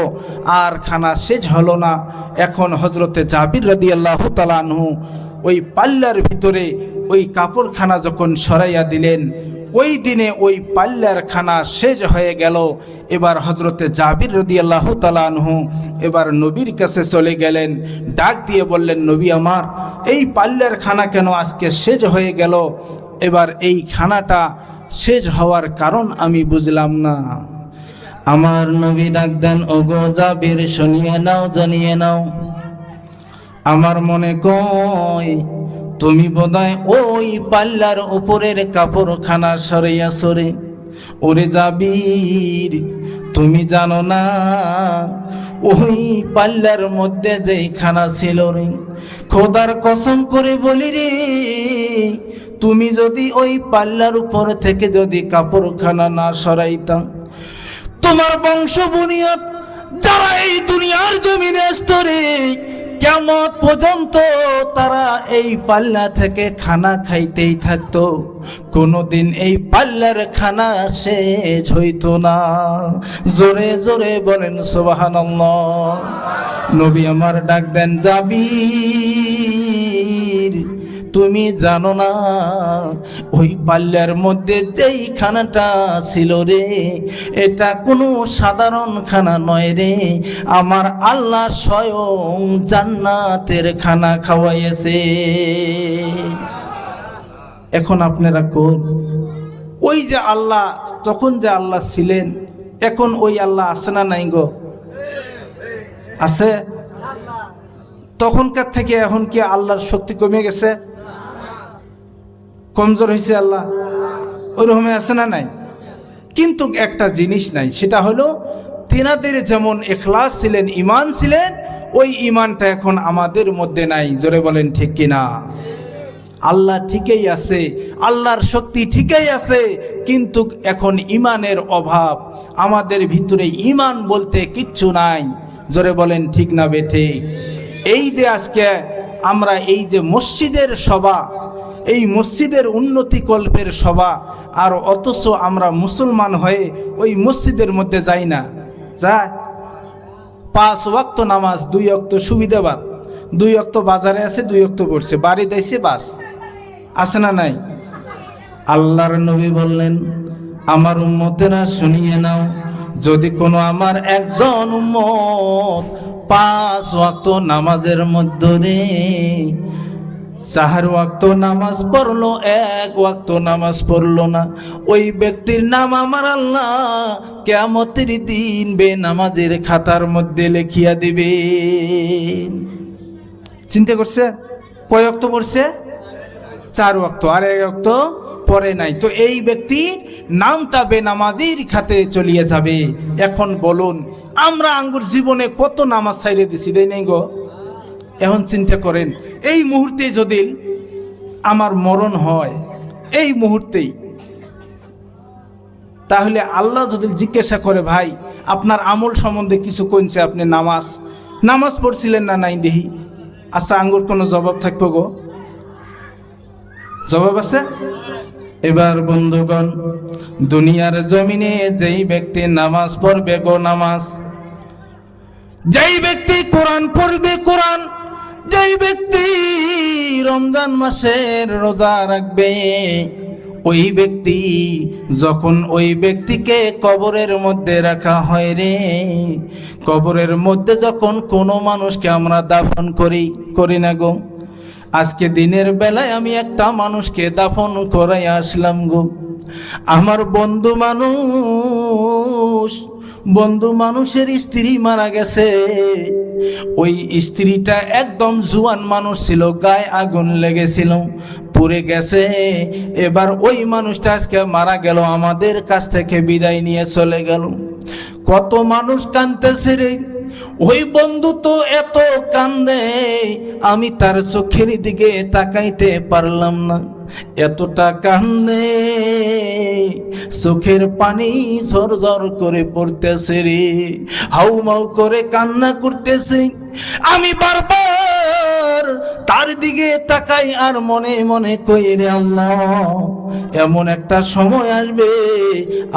আর খানা শেষ হলো না। এখন হযরতে জাবির রাদিয়াল্লাহু তাআলা আনহু ওই পাল্লার ভিতরে ওই কাপড়খানা যখন সরাইয়া দিলেন, ওই দিনে ওই পাল্লার খানা শেষ হয়ে গেল। এবার হযরতে জাবির রাদিয়াল্লাহু তাআলা আনহু এবার নবীর কাছে চলে গেলেন, ডাক দিয়ে বললেন, নবী আমার, এই পাল্লার খানা কেন আজকে শেষ হয়ে গেল? এবার এই খানাটা শেষ হওয়ার কারণ আমি বুঝলাম না। আমার নবী ডাক দেন, ওগো জাবির, শুনিয়ে নাও, জানিয়ে নাও। আমার মনে কয় তুমি বোধহয় ওই পাল্লার উপরের কাপড়খানা সরাইয়া সরে। ওরে জাবির, তুমি জানো না ওই পাল্লার মধ্যে যেই খানা ছিল রে, খোদার কসম করে বলি রে, তুমি যদি ওই পাল্লার উপর থেকে যদি কাপড়খানা না সরাইতাম, তোমার বংশ বুনিয়াদ যারা এই দুনিয়ার জমিনে স্তরে কিয়ামত পর্যন্ত তারা এই পাল্লা থেকে খানা খাইতেই থাকতো, কোনোদিন এই পাল্লার খানা শেষ হইতো না। জোরে জোরে বলেন সুবহানাল্লাহ। নবী আমার ডাক দেন, জাবির, তুমি জানো না ওই পাল্লার মধ্যে যেই খানাটা ছিল রে, এটা কোনো সাধারণ খানা নয় রে, আমার আল্লাহ স্বয়ং জান্নাতের খানা খাওয়াইছে। এখন আপনারা কোন ওই যে আল্লাহ, তখন যে আল্লাহ ছিলেন, এখন ওই আল্লাহ আছে না নাই গো? আছে। তখনকার থেকে এখন কি আল্লাহর শক্তি কমে গেছে? কমজোর হয়েছে আল্লাহ? ওরকমই আছে না নাই? কিন্তু একটা জিনিস নাই, সেটা হলো তিনাদের যেমন ইখলাস ছিলেন, ঈমান ছিলেন, ওই ঈমানটা এখন আমাদের মধ্যে নাই। জোরে বলেন ঠিক কিনা? আল্লাহ ঠিকই আছে, আল্লাহর শক্তি ঠিকই আছে, কিন্তু এখন ঈমানের অভাব, আমাদের ভিতরে ঈমান বলতে কিচ্ছু নাই। জোরে বলেন ঠিক না বেঠিক? এই যে আজকে আমরা এই যে মসজিদের সভা, এই মসজিদের উন্নতি কল্পের সভা, আর অথচ আমরা মুসলমান হয়ে ওই মসজিদের মধ্যে যাই না। যায় 5 ওয়াক্ত নামাজ, 2 ওয়াক্ত সুবিধাবাদ, 2 ওয়াক্ত বাজারে আছে, 2 ওয়াক্ত পড়ছে, বাড়ি দিয়েছে, বাস। আছে না নাই? আল্লাহর নবী বললেন, আমার উম্মতেরা শুনিয়ে নাও, যদি কোনো আমার একজন উম্মত 5 ওয়াক্ত নামাজের মধ্যে 4 ওয়াক্ত নামাজ পড়লো, 1 ওয়াক্ত নামাজ পড়লো না, ওই ব্যক্তির নাম আমার আল্লাহ কিয়ামতের দিন বেনামাজের খাতার মধ্যে লিখিয়া দিবে। চিন্তা করছে? কয় ওয়াক্ত পড়ছে? 4 ওয়াক্ত, আর 1 ওয়াক্ত পড়ে নাই। তো এই ব্যক্তি নামটা বেনামাজির খাতে চলিয়ে যাবে। এখন বলুন, আমরা আঙ্গুর জীবনে কত নামাজ ছাইড়ে দিছি, দেই নাই গো? এখন চিন্তা করেন, এই মুহূর্তে যদি আমার মরণ হয়, এই মুহূর্তেই, তাহলে আল্লাহ যদি জিজ্ঞাসা করে, ভাই আপনার আমল সম্বন্ধে কিছু কইছে, আপনি নামাজ পড়ছিলেন না নাই দেহি, আচ্ছা আঙ্গুর কোনো জবাব থাকবো গো? জবাব আছে? এবার বন্ধুগণ, দুনিয়ার জমিনে যেই ব্যক্তি নামাজ পড়বে গো, নামাজ, যেই ব্যক্তি কোরআন পড়বে কোরআন, যেই ব্যক্তি রমজান মাসের রোজা রাখবে, ওই ব্যক্তি যখন ওই ব্যক্তিকে কবরের মধ্যে রাখা হয় রে, কবরের মধ্যে যখন কোনো মানুষকে আমরা দাফন করি না গো। আজকে দিনের বেলায় আমি একটা মানুষকে দাফন করাই আসলাম গো। আমার বন্ধু মানুষের স্ত্রী মারা গেছে। ওই স্ত্রীটা একদম জুয়ান মানুষ ছিল, গায়ে আগুন লেগেছিল, পুড়ে গেছে। এবার ওই মানুষটা আজকে মারা গেল, আমাদের কাছ থেকে বিদায় নিয়ে চলে গেল। কত মানুষ কাঁদতেছে রে। ওই বন্ধু তো এত কান্দে, আমি তার চোখের দিকে তাকাইতে পারলাম না, এতটা কান্দে, চোখের পানি ঝরঝর করে পড়তেছে রে, হাউমাউ করে কান্না করতেছে। আমি বারবার তার দিকে তাকাই আর মনে মনে কই রে আল্লাহ, এমন একটা সময় আসবে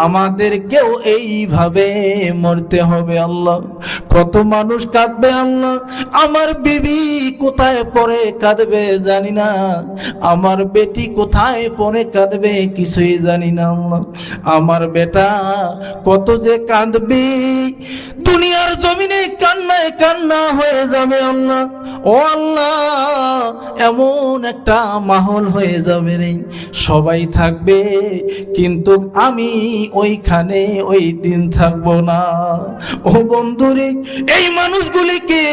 আমাদেরকেও এইভাবে মরতে হবে আল্লাহ। কত মানুষ কাঁদবে আল্লাহ, আমার বিবি কোথায় পড়ে কাঁদবে জানি না, আমার বেটি কোথায় পড়ে কাঁদবে কিছুই জানি না আল্লাহ। আমার বেটা কত যে কাঁদবে, দুনিয়ার জমিনে কান্নায় কান্না হয়ে যাবে আল্লাহ। ও আল্লাহ, এমন একটা মাহল হয়ে যাবে রে, সবাই থাকবে কিন্তু আমি ওইখানে ওই দিন থাকবো না। ও বন্ধুরে, এই মানুষগুলিকে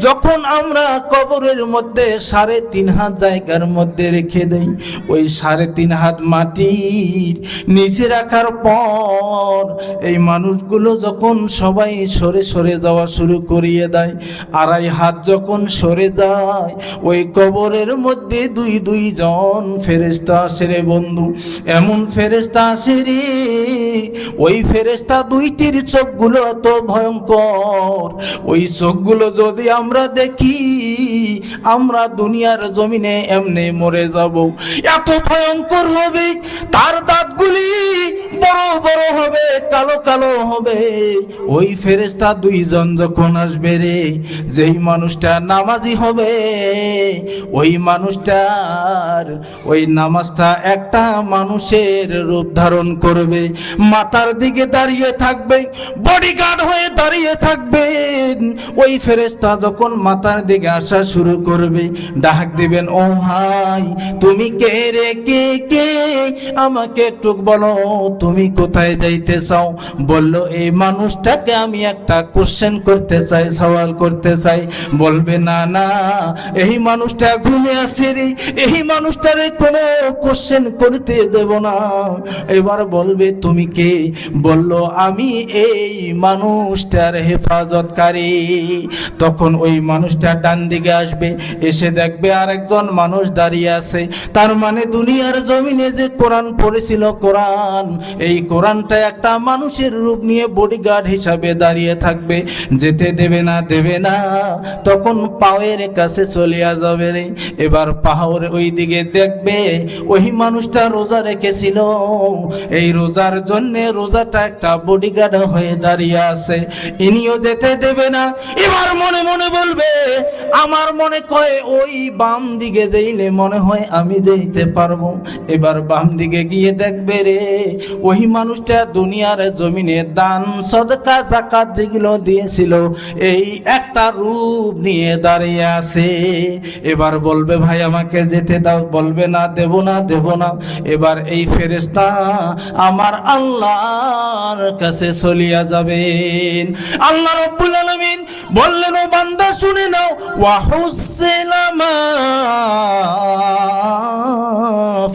যখন আমরা কবরের মধ্যে 3.5 হাত জায়গার মধ্যে রেখে দেই, ওই 3.5 হাত মাটির নিচে রাখার পর এই মানুষগুলো যখন সবাই সরে সরে যাওয়া শুরু করিয়ে দেয়, 2.5 হাত যখন সরে যায়, ওই কবরের মধ্যে দুই জন ফেরেশতা আসে রে বন্ধু। এমন ফেরেশতা আসে রে, ওই ফেরেশতা দুইটির চোখগুলো এত ভয়ঙ্কর, ওই চোখগুলো যদি আমরা দেখি আমরা দুনিয়ার জমিনে এমনি মরে যাব, এত ভয়ঙ্কর হবে। তার দাঁতগুলি বড় বড় হবে, কালো কালো হবে। ওই ফেরেশতা 2 জন যখন আসবে রে, যেই মানুষটা নামাজি হবে, ওই মানুষটার ওই নামাজটা একটা মানুষের রূপ ধারণ করবে, মাথার দিকে দাঁড়িয়ে থাকবে, বডিগার্ড হয়ে দাঁড়িয়ে থাকবেন। ওই ফেরেশতা যখন মাথার দিকে আসা শুরু করবে, ডাক দিবেন, ও ভাই তুমি কে রে, কে আমাকে একটু বলো, তুমি কোথায় যাইতে চাও? বললো, এই মানুষটাকে আমি একটা কোশ্চেন করতে চাই, সওয়াল করতে চাই। বলবে, না না, এই মানুষটা ঘুমে আসে রে, এই মানুষটারে কোনো কোশ্চেন করতে দেব না। এবার বলবে, তুমি কে? বললো, আমি এই মানুষটার হেফাজতকারী। তখন ওই মানুষটা ডান দিকে আসবে, এসে দেখবে আরেকজন মানুষ দাঁড়িয়ে আছে। তার মানে দুনিয়ার জমিনে যে কোরআন পড়েছিল, কোরআন, এই কোরআনটা একটা মানুষের রূপ নিয়ে বডিগার্ড হিসাবে দাঁড়িয়ে থাকবে, যেতে দেবে না। তখন পাওয়ের কাছে চলিয়া যাবে রে। এবার পাহাড়ের ওই দিকে দেখবে ওই মানুষটা রোজা রেখেছিল, এই রোজার জন্য রোজাটা একটা বডিগার্ড হয়ে দাঁড়িয়ে আছে, ইনিও যেতে দেবে না। এবার মনে মনে বলবে, আমার মনে কয় ওই বাম দিকে যাইলে মনে হয় আমি যেতে পারবো। এবার বাম দিকে গিয়ে দেখবে রে, ওই মানুষটা দুনিয়ার জমিনে দান সদকা যাকাত যেগুলো দিয়েছিল, এই একটা রূপ নিয়ে দাঁড়িয়ে আছে। এবার বলবে, ভাই আমাকে যেতে দাও। বলবে, না, দেব না। এবার এই ফেরেশতা আমার আল্লাহর কাছে চলিয়া যাবেন। আল্লাহ রাব্বুল আলামিন বললেন, ও বান্দা শুনে নাও, ওয়া হুসিলা মা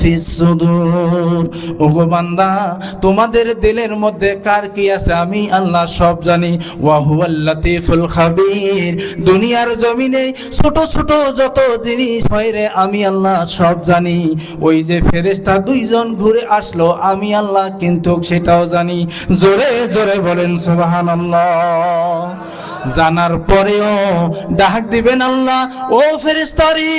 ফিস সুদূর। ওগো বান্দা, তোমাদের দিলের মধ্যে কার কি আছে আমি আল্লাহ সব জানি। ওয়া হুয়াল লাতীফুল খাবীর। দুনিয়ার জমিনে ছোট ছোট যত জিনিস হয় রে, আমি আল্লাহ সব জানি। ওই যে ফেরেশতা 2 জন ঘুরে আসলো, আমি আল্লাহ কিন্তু সেটাও জানি। জোরে জোরে বলেন সুবহানাল্লাহ। জানার পরেও ডাক দিবেন আল্লাহ, ও ফেরেশতারি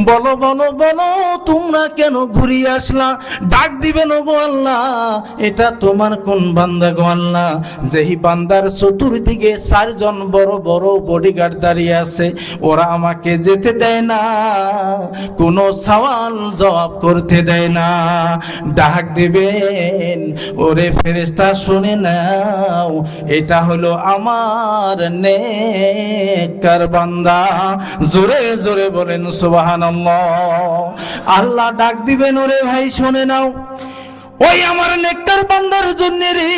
বলো বলো বলো তোমরা কেন ঘুরিয়ে আসলা? ডাক দিবেন ওগো আল্লাহ, এটা তোমার কোন বান্দা গো আল্লাহ, যেই বান্দার চতুর্দিকে 4 জন বড় বড় বডিগার্ড দাঁড়িয়ে আছে, ওরা আমাকে যেতে দেয় না, কোনো সওয়াল জবাব করতে দেয় না। ডাক দিবেন, ওরে ফেরেশতা শুনে নাও, এটা হলো আমার নেককার বান্দা। জোরে জোরে বলেন সুবহানাল্লাহ। আল্লাহ ডাক দিবেন, ওরে ভাই শুনে নাও, ওই আমার নেককার বান্দার জন্য রে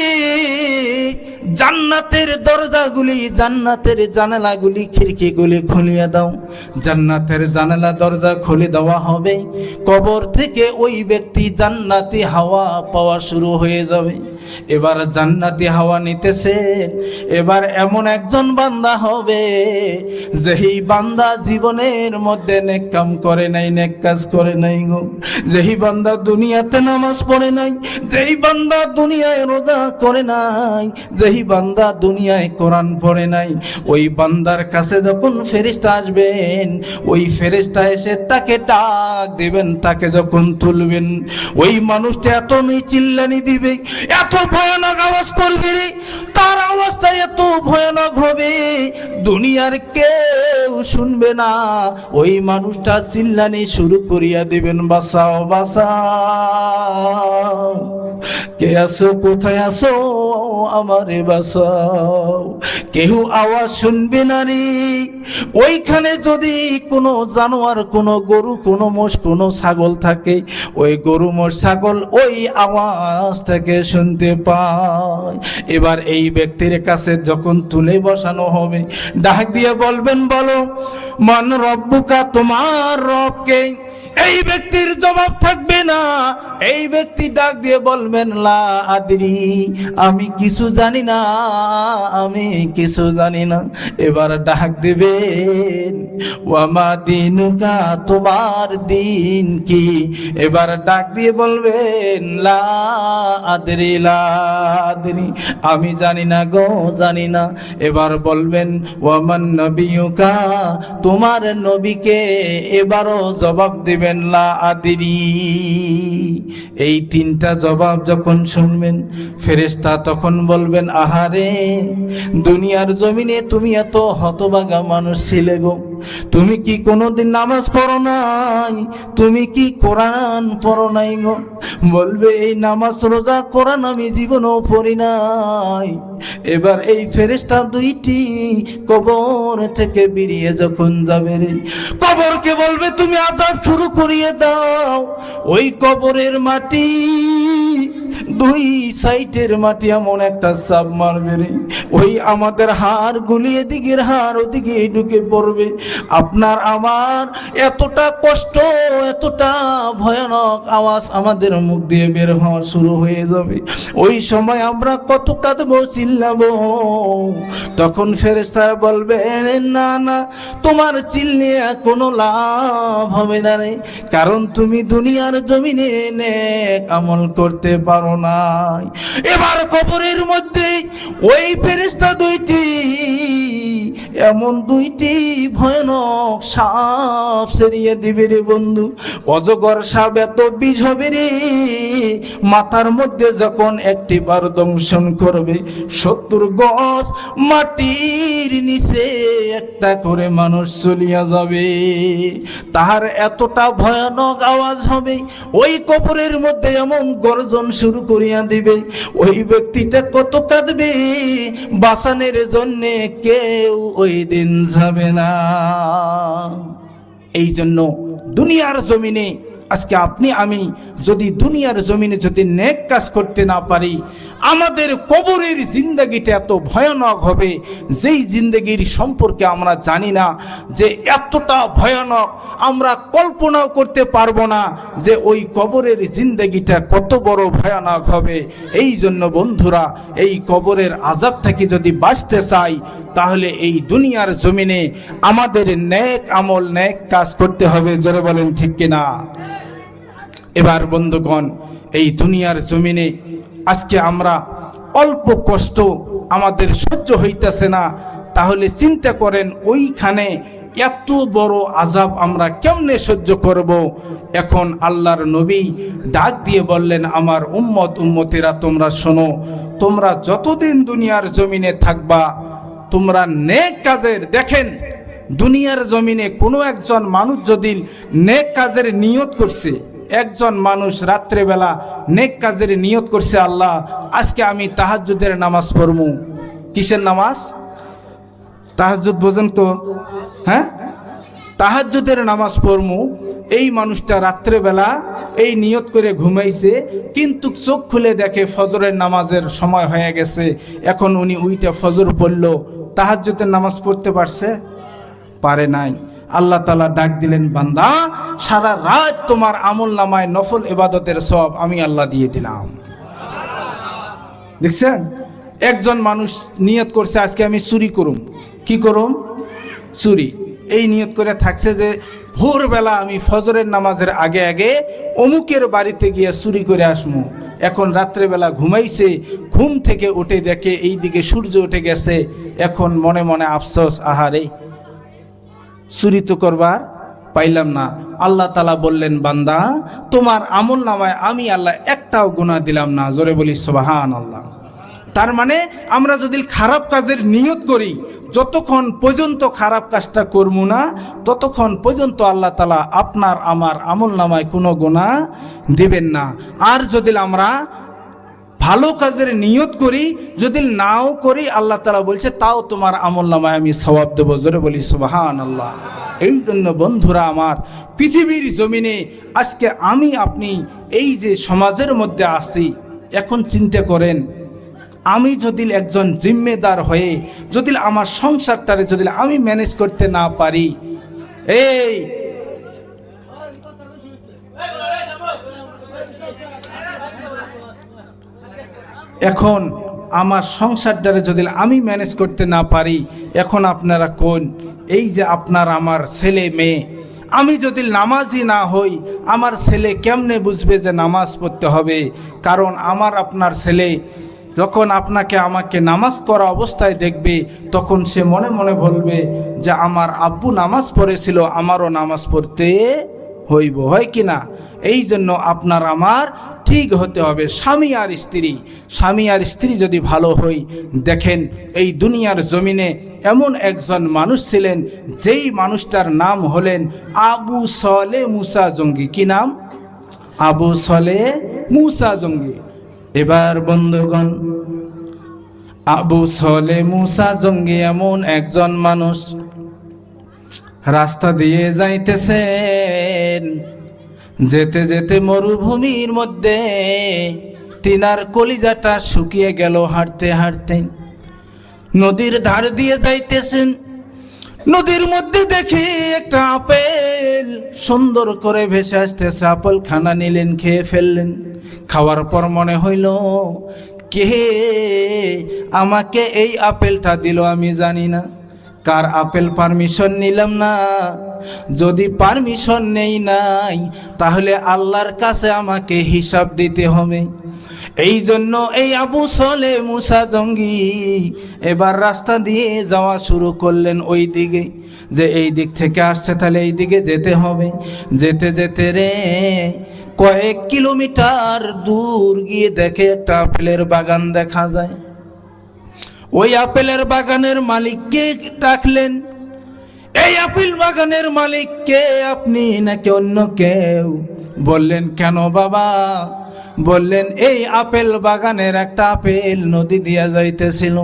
জান্নাতের দরজাগুলি, জান্নাতের জানালাগুলি, খিড়কিগুলি খুলিয়ে দাও। জান্নাতের জানালা দরজা খুলে দেওয়া হবে, কবর থেকে ওই ব্যক্তি জান্নাতি হাওয়া পাওয়া শুরু হয়ে যাবে। এবার জান্নাতি হাওয়া নিতেছেন, এবার এমন একজন বান্দা হবে যেই বান্দা জীবনের মধ্যে নেক কাম করে নাই, নেক কাজ করে নাই গো, যেই বান্দা দুনিয়াতে নামাজ পড়ে নাই, যেই বান্দা দুনিয়ায় রোজা করে নাই, যেই বান্দা দুনিয়ায় কোরআন পড়ে নাই, ওই বান্দার কাছে যখন ফেরেশতা আসবেন, ওই ফেরেশতা এসে তাকে ডাক দিবেন, তাকে যখন তুলবেন, ওই মানুষটা এত চিল্লানি দিবে, এত ভয়ানক আওয়াজ করবে রে, তার আওয়াজটা এত ভয়ানক হবে দুনিয়ার কেউ শুনবে না। ওই মানুষটা চিল্লানি শুরু করিয়া দিবেন, বাঁচাও বাঁচাও, কে আছো কোথায় আছো আমারে বাঁচাও। কেউ আওয়াজ শুনবে না রে। ওইখানে যদি কোনো জানোয়ার, কোনো গরু, কোনো মোষ, কোনো ছাগল থাকে, ওই গরু মোষ ছাগল ওই আওয়াজটাকে শুনতে পায়। এবার এই ব্যক্তির কাছে যখন তুলে বসানো হবে, ডাক দিয়ে বলবেন, বলো মান রব্বুকা, তোমার রবকে। এই ব্যক্তির জবাব থাকবে না, এই ব্যক্তি ডাক দিয়ে বলবেন, লা আদরি, আমি কিছু জানি না, আমি কিছু জানি না। এবার ডাক দিবেন, ওয়ামা দিনুকা, তোমার দিন কি? এবার ডাক দিয়ে বলবেন, লা আদরি, লা আদরি, আমি জানি না গো, জানি না। এবার বলবেন, ওয়ামান নবিয়ুকা, তোমার নবীকে? এবারও জবাব দিবেন, লা আদরি। এই 3টা জবাব যখন শুনবেন, ফেরেশতা তখন বলবেন, আহারে দুনিয়ার জমিনে তুমি এত হতভাগা মানুষ ছিলে গো, তুমি কি কোনোদিন নামাজ পড়ো নাই? তুমি কি কোরআন পড়ো নাই গো? বলবে, এই নামাজ রোজা কোরআন আমি জীবনেও পড়ি নাই। এবার এই ফেরেশতা 2টি কবর থেকে বেরিয়ে যখন যাবে রে, কবরকে বলবে, তুমি আযাব শুরু করিয়ে দাও। ওই কবরের মাটি, 2 সাইডের মাটি এমন একটা চাপ মারবে রে, ওই আমাদের হাড় গুলি এদিকের হাড় ওদিকে ঢুকে পড়বে। আপনার আমার এতটা কষ্ট, এতটা ভয়ানক আওয়াজ আমাদের মুখ দিয়ে বের হওয়া শুরু হয়ে যাবে। ওই সময় আমরা কত কাঁদবো, চিল্লাবো। তখন ফেরেশতারা বলবে, না না, তোমার চিল্লিয়ে কোনো লাভ হবে না রে, কারণ তুমি দুনিয়ার জমিনে নেক আমল করতে পারো নাই। এবার কবরের মধ্যে ওই ফেরেশতা 2টি, এমন 2টি ভয়ানক সাপ ছেড়িয়ে দিবে রে বন্ধু। অজগর সাপ এত বিষ হবে রে, মাথার মধ্যে যখন একটি বার দংশন করবে, 70 গজ মাটির নিচে একটা করে মানুষ চলিয়া যাবে। তাহার এতটা ভয়ানক আওয়াজ হবে, ওই কবরের মধ্যে এমন গর্জন শুরু করিয়া দিবে, ওই ব্যক্তিটা কত কাঁদবে, বাঁচানোর জন্য কেউ ওই দিন যাবে না। এই জন্য দুনিয়ার জমিনে আজকে আপনি আমি যদি দুনিয়ার জমিনে যদি নেক কাজ করতে না পারি, আমাদের কবরের জিন্দেগিটা এত ভয়ানক হবে, যেই জিন্দেগির সম্পর্কে আমরা জানি না, যে এতটা ভয়ানক আমরা কল্পনাও করতে পারবো না যে ওই কবরের জিন্দেগিটা কত বড় ভয়ানক হবে। এই জন্য বন্ধুরা, এই কবরের আযাব থেকে যদি বাঁচতে চাই, তাহলে এই দুনিয়ার জমিনে আমাদের নেক আমল, নেক কাজ করতে হবে। জোরে বলেন ঠিক কিনা? এবার বন্ধুগণ, এই দুনিয়ার জমিনে আজকে আমরা অল্প কষ্ট আমাদের সহ্য হইতেছে না, তাহলে চিন্তা করেন ওইখানে এত বড় আযাব আমরা কেমনে সহ্য করব। এখন আল্লাহর নবী ডাক দিয়ে বললেন, আমার উম্মতেরা তোমরা শোনো, তোমরা যতদিন দুনিয়ার জমিনে থাকবা তোমরা নেক কাজের, দেখেন দুনিয়ার জমিনে কোনো একজন মানুষ যদি নেক কাজের নিয়ত করছে, একজন মানুষ রাত্রেবেলা নেক কাজের নিয়ত করছে, আল্লাহ আজকে আমি তাহাজ্জুদের নামাজ পড়মু। কিসের নামাজ? তাহাজ্জুদ বোঝেন তো? হ্যাঁ, তাহাজ্জুদের নামাজ পড়মু। এই মানুষটা রাত্রেবেলা এই নিয়ত করে ঘুমাইছে, কিন্তু চোখ খুলে দেখে ফজরের নামাজের সময় হয়ে গেছে। এখন উনি উইটা ফজর পড়ল, তাহাজ্জুদের নামাজ পড়তে পারছে? পারে নাই। আল্লাহ তাআলা ডাক দিলেন, বান্দা সারা রাত তোমার আমল নামায় নফল ইবাদতের সওয়াব আমি আল্লাহ দিয়ে দিলাম। দেখছেন, একজন মানুষ নিয়ত করছে আজকে আমি চুরি করুম। কি করুম? চুরি। এই নিয়ত করে থাকছে যে ভোরবেলা আমি ফজরের নামাজের আগে আগে অমুকের বাড়িতে গিয়ে চুরি করে আসমু। এখন রাত্রেবেলা ঘুমাইছে, ঘুম থেকে উঠে দেখে এই দিকে সূর্য উঠে গেছে। এখন মনে মনে আফসোস, আহারে চুরি তো করবার পাইলাম না। আল্লাহ তাআলা বললেন, বান্দা তোমার আমল নামায় আমি আল্লাহ একটাও গুনাহ দিলাম না। জোরে বলি সুবহানাল্লাহ। তার মানে আমরা যদি খারাপ কাজের নিয়ত করি, যতক্ষণ পর্যন্ত খারাপ কাজটা করব না ততক্ষণ পর্যন্ত আল্লাহ তাআলা আপনার আমার আমল নামায় কোনো গুনাহ দিবেন না। আর যদি আমরা ভালো কাজের নিয়ত করি, যদি নাও করি, আল্লাহ তাআলা বলছে তাও তোমার আমল নামায় আমি সওয়াব দেব। জোরে বলি সুবহানাল্লাহ। এই জন্য বন্ধুরা আমার, পৃথিবীর জমিনে আজকে আমি আপনি এই যে সমাজের মধ্যে আছি, এখন চিন্তা করেন আমি যদি একজন জিম্মেদার হয়ে যদি আমার সংসারটারে যদি আমি ম্যানেজ করতে না পারি, এই এখন আমার সংসারটারে যদি আমি ম্যানেজ করতে না পারি, এখন আপনারা কোন এই যে আপনার আমার ছেলে মেয়ে, আমি যদি নামাজি না হই আমার ছেলে কেমনে বুঝবে যে নামাজ পড়তে হবে? কারণ আমার আপনার ছেলে যখন আপনাকে আমাকে নামাজ করা অবস্থায় দেখবে, তখন সে মনে মনে বলবে যে আমার আব্বু নামাজ পড়েছিল, আমারও নামাজ পড়তে হইব, হয় কি না? এই জন্য আপনার আমার ঠিক হতে হবে। স্বামী আর স্ত্রী যদি ভালো হই, দেখেন এই দুনিয়ার জমিনে এমন একজন মানুষ ছিলেন, যেই মানুষটার নাম হলেন আবু সলে মুসা জঙ্গি। কি নাম? আবু সলে মুসা জঙ্গি। এবার বন্ধুগণ, আবু সলে মুসা জঙ্গি এমন একজন মানুষ, রাস্তা দিয়ে যাইতেছেন, যেতে যেতে মরুভূমির মধ্যে তিনার কলিজাটা শুকিয়ে গেল হাঁটতে হাঁটতে। নদীর ধার দিয়ে যাইতেছেন, নদীর মধ্যে দেখি একটা আপেল সুন্দর করে ভেসে আসতেছে। আপেল খানা নিলেন, খেয়ে ফেললেন। খাওয়ার পর মনে হইল, কে আমাকে এই আপেলটা দিল আমি জানি না, কার আপেল পারমিশন নিলাম না। যদি পারমিশন নেই নাই তাহলে আল্লাহর কাছে আমাকে হিসাব দিতে হবে। এই জন্য এই আবু সলে মুসা জঙ্গি এবার রাস্তা দিয়ে যাওয়া শুরু করলেন ওই দিকে, যে এই দিক থেকে আসছে তাহলে এই দিকে যেতে হবে। যেতে যেতে রে কয়েক কিলোমিটার দূর গিয়ে দেখে একটা আপেলের বাগান দেখা যায়। ওই আপেলের বাগানের মালিককে ডাকলেন, এই আপেল বাগানের মালিককে আপনি নাকি অন্য কেউ? বললেন, কেন বাবা? বললেন, এই আপেল বাগানের একটা আপেল নদী দিয়া যাইতেছিল,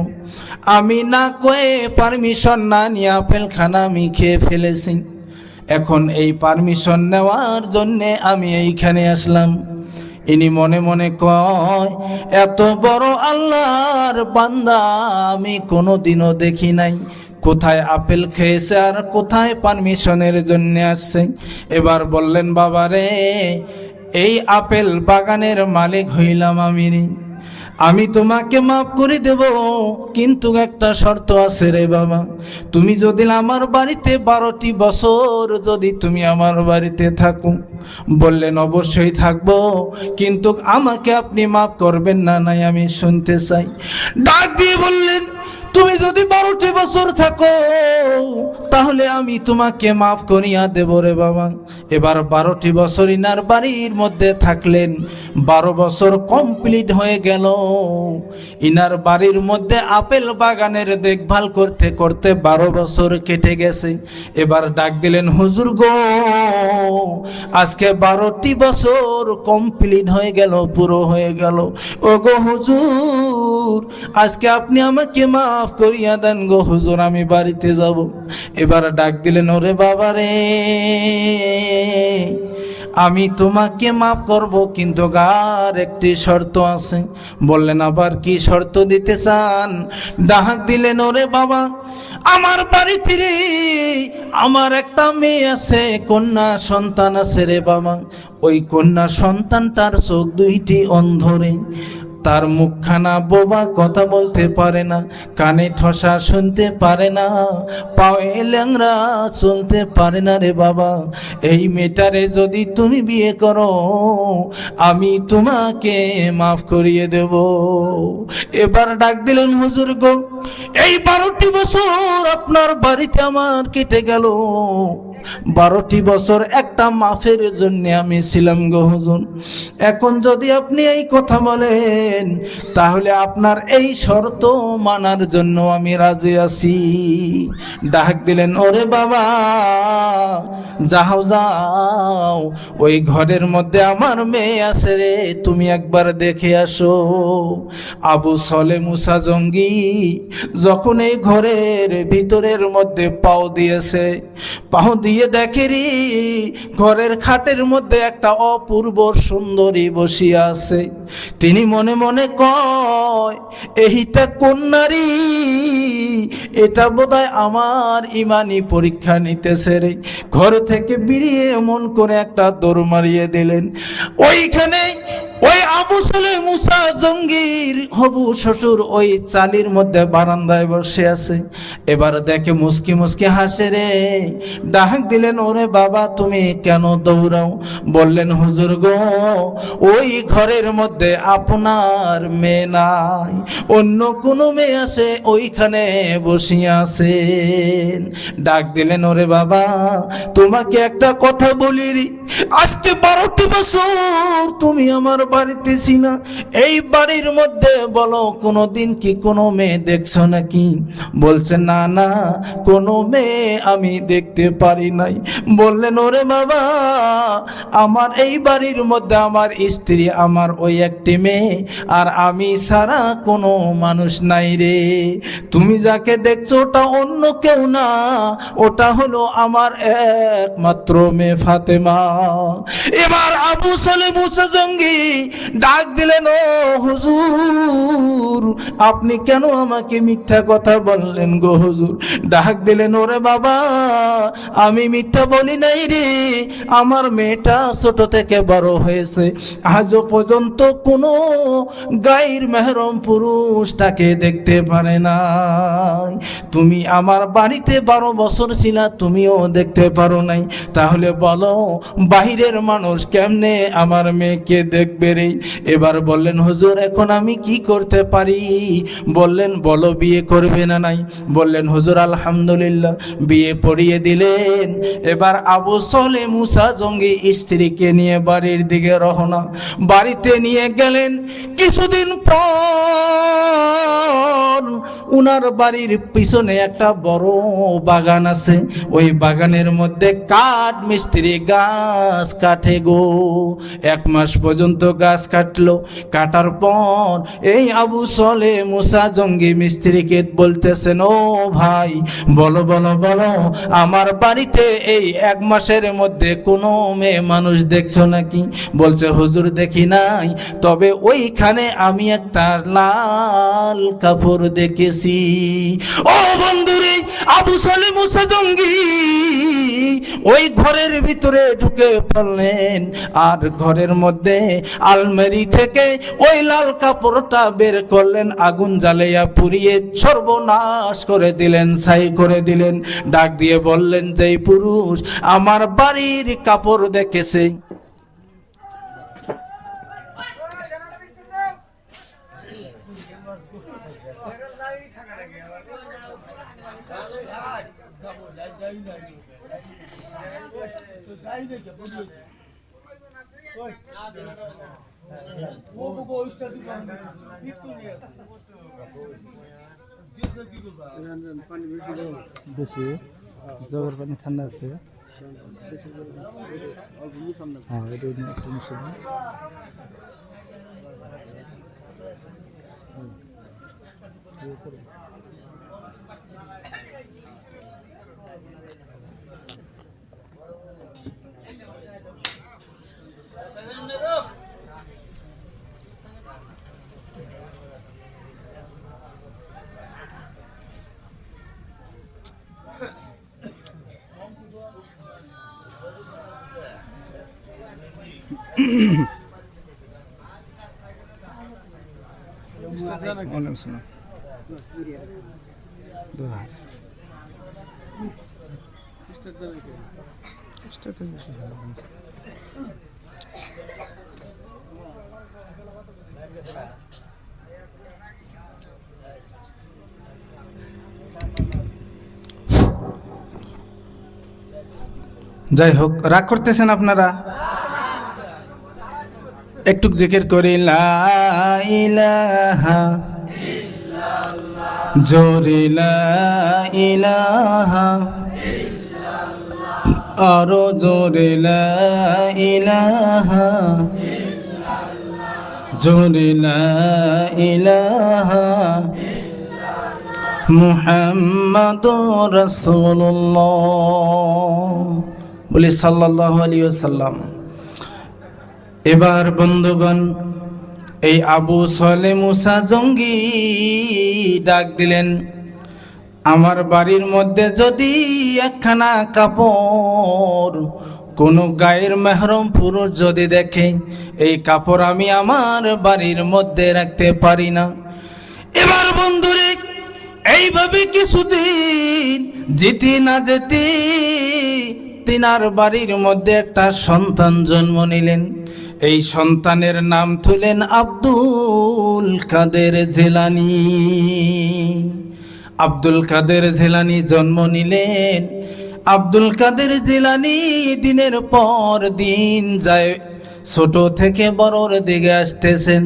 আমি না কয়ে পারমিশন না নিয়ে আপেল খানা আমি খেয়ে ফেলেছি। এখন এই পারমিশন নেওয়ার জন্যে আমি এইখানে আসলাম। ইনি মনে মনে কয়, এত বড় আল্লাহর বান্দা আমি কোনোদিনও দেখি নাই, কোথায় আপেল খেয়েছে আর কোথায় পারমিশনের জন্য আসছে। এবার বললেন, বাবা রে, এই আপেল বাগানের মালিক হইলাম আমি রে। আমি তোমাকে মাফ করে দেব, কিন্তু একটা শর্ত আছে রে বাবা। তুমি যদি আমার বাড়িতে 12টি বছর যদি তুমি আমার বাড়িতে থাকো। বললেন অবশ্যই থাকবো, কিন্তু আমাকে আপনি মাফ করবেন না? নাই, আমি শুনতে চাই। ডাক দিয়ে বললেন, তুমি যদি 12টি বছর থাকো তাহলে আমি তোমাকে মাফ করিয়া দেব রে বাবা। এবার 12টি বছর ইনার বাড়ির মধ্যে থাকলেন। 12 বছর কমপ্লিট হয়ে গেল। ইনার বাড়ির মধ্যে আপেল বাগানের দেখভাল করতে করতে 12 বছর কেটে গেছে। এবার ডাক দিলেন, হুজুর গো, আজকে 12টি বছর কমপ্লিট হয়ে গেল, পুরো হয়ে গেল। ও গো হুজুর, আজকে আপনি আমাকে মাফ করিয়া দেন গো হুজুর, আমি বাড়িতে যাব। এবার ডাক দিলেন, ওরে বাবা রে, আমি তোমাকে মাফ করব, কিন্তু আর একটি শর্ত আছে। বললেন, আবার কি শর্ত দিতে চান? ডাক দিলেন, ওরে বাবা, আমার বাড়িতে রে আমার একটা মেয়ে আছে, কন্যা সন্তান আছে রে বাবা। ওই কন্যা সন্তানটার চোখ দুইটি অন্ধ রে। তার মুখখানা বোবা, কথা বলতে পারে না, কানে ঠসা, শুনতে পারে না, পায়ে ল্যাংড়া, চলতে পারে না রে বাবা। এই মেয়েটারে যদি তুমি বিয়ে করো, আমি তোমাকে মাফ করিয়ে দেব। এবার ডাক দিলেন, হুজুর গো, এই 12টি বছর আপনার বাড়িতে আমার কেটে গেল। 12টি বছর একটা মাফের জন্য আমি ছিলাম গো হুজুর। এখন যদি আপনি এই কথা বলেন, তাহলে আপনার এই শর্ত মানার জন্য আমি রাজি আছি। ডাক দিলেন, ওরে বাবা, যাও যাও, ওই ঘরের মধ্যে আমার মেয়ে আছে রে, তুমি একবার দেখে আসো। আবু সলে মুসা জঙ্গি যখন এই ঘরের ভিতরের মধ্যে পাও দিয়েছে, পাও দিয়ে দেখে রে ঘরের খাটের মধ্যে একটা অপূর্ব সুন্দরী বসিয়া আছে। তিনি মনে মনে কয়, এইটা কোন নারী? এটা বোধহয় আমার ইমানি পরীক্ষা নিতেছে রে। ঘর থেকে বেরিয়ে এমন করে একটা দৌড় মারিয়ে দিলেন। ওইখানে ওই আবু সলে মুসা জঙ্গির হবু শ্বশুর ওই চালির মধ্যে বারান্দায় বসে আছে। এবার দেখে মুস্কি মুস্কি হাসে রে। ডাক দিলেন, ওরে বাবা, তুমি কেন দৌড়াও? বললেন, হুজুর গো, ওই ঘরের মধ্যে আপনার মেয়ে নাই, অন্য কোনো মেয়ে আছে, ওইখানে বসিয়া আছেন। ডাক দিলেন, ওরে বাবা, তোমাকে একটা কথা বলি রে, আজকে 12টি বছর তুমি আমার বাড়িতে ছিল, এই বাড়ির মধ্যে বলো কোনোদিন কি কোনো মেয়ে দেখছো নাকি? বলছে, না না, কোনো মেয়ে আমি দেখতে পারি নাই। বললেন, ওরে বাবা, আমার এই বাড়ির মধ্যে আমার স্ত্রী, আমার ওই একটি মেয়ে, আর আমি ছাড়া কোনো মানুষ নাই রে। তুমি যাকে দেখছো ওটা অন্য কেউ না, ওটা হলো আমার একমাত্র মেয়ে ফাতেমা। এবার আবু সলে মুসা জঙ্গি ডাক দিলেন, ও হুজুর, আপনি কেন আমাকে মিথ্যা কথা বললেন গো হুজুর? ডাক দিলেন, ওরে বাবা, আমি মিথ্যা বলি নাই রে, আমার মেয়েটা ছোট থেকে বড় হয়েছে, আজও পর্যন্ত কোনো গায়ের মেহরম পুরুষ তাকে দেখতে পারে নাই। তুমি আমার বাড়িতে 12 বছর ছিলা, তুমিও দেখতে পারো নাই, তাহলে বলো বাহিরের মানুষ কেমনে আমার মেয়েকে দেখবে রে? এবার বললেন, হুজুর, এখন আমি কি করতে পারি? বললেন, বলো, বিয়ে করবে না নাই? বললেন, হুজুর, আলহামদুলিল্লাহ, বিয়ে পড়িয়ে দিলেন। এবার আবু সলে মুসা জঙ্গি স্ত্রীকে নিয়ে বাড়ির দিকে রওনা। বাড়িতে নিয়ে গেলেন। কিছুদিন পর উনার বাড়ির পিছনে একটা বড় বাগান আছে। ওই বাগানের মধ্যে কাঠ মিস্ত্রি গাছ কাটে গো। 1 মাস পর্যন্ত গাছ কাটলো। কাটার পর এই আবু সলে মুসা জঙ্গি মিস্ত্রিকে বলতেছেন, ও ভাই, বলো বলো বলো, আমার বাড়িতে এই 1 মাসের মধ্যে কোনো মেয়ে মানুষ দেখছো নাকি? বলছে, হুজুর, দেখি নাই, তবে ওইখানে আমি একটা লাল কাপড় দেখেছি। দিতেছি। ও বন্ধুরে, আবু সালে মুসা জঙ্গি ওই ঘরের ভিতরে ঢুকে পড়লেন, আর ঘরের মধ্যে আলমারি থেকে ওই লাল কাপড়টা বের করলেন, আগুন জ্বালাইয়া পুড়িয়ে সর্বনাশ করে দিলেন, ছাই করে দিলেন। ডাক দিয়ে বললেন, যেই পুরুষ আমার বাড়ির কাপড় দেখেছে, বেশি জগর পানি ঠান্ডা আছে। হ্যাঁ, এটা সমস্যা নেই। যাই হোক, রাগ করতেছেন আপনারা, একটু জিকির করি লা ইলাহা জোরে লা ইলাহা, আরো জোরে লা ইলাহা জোরে লা ইলাহা মুহাম্মাদুর রাসূলুল্লাহ বলি সাল্লাল্লাহু আলাইহি ওয়াসাল্লাম। এবার বন্ধুগণ, এই আবু সালে মুসা জঙ্গি ডাক দিলেন, আমার বাড়ির মধ্যে যদি একখানা কাপড় কোনো গায়ের মেহরম পুরুষ যদি দেখে, এই কাপড় আমি আমার বাড়ির মধ্যে রাখতে পারি না। এবার বন্ধুরে, এইভাবে কিছুদিন যেতে না যেতে তিনার বাড়ির মধ্যে একটা সন্তান জন্ম নিলেন। এই সন্তানের নাম তুলেন আব্দুল কাদের জিলানী। আব্দুল কাদের জিলানী জন্ম নিলেন। আব্দুল কাদের জিলানী দিনের পর দিন যায়, ছোট থেকে বড়র দিকে আসতেছেন।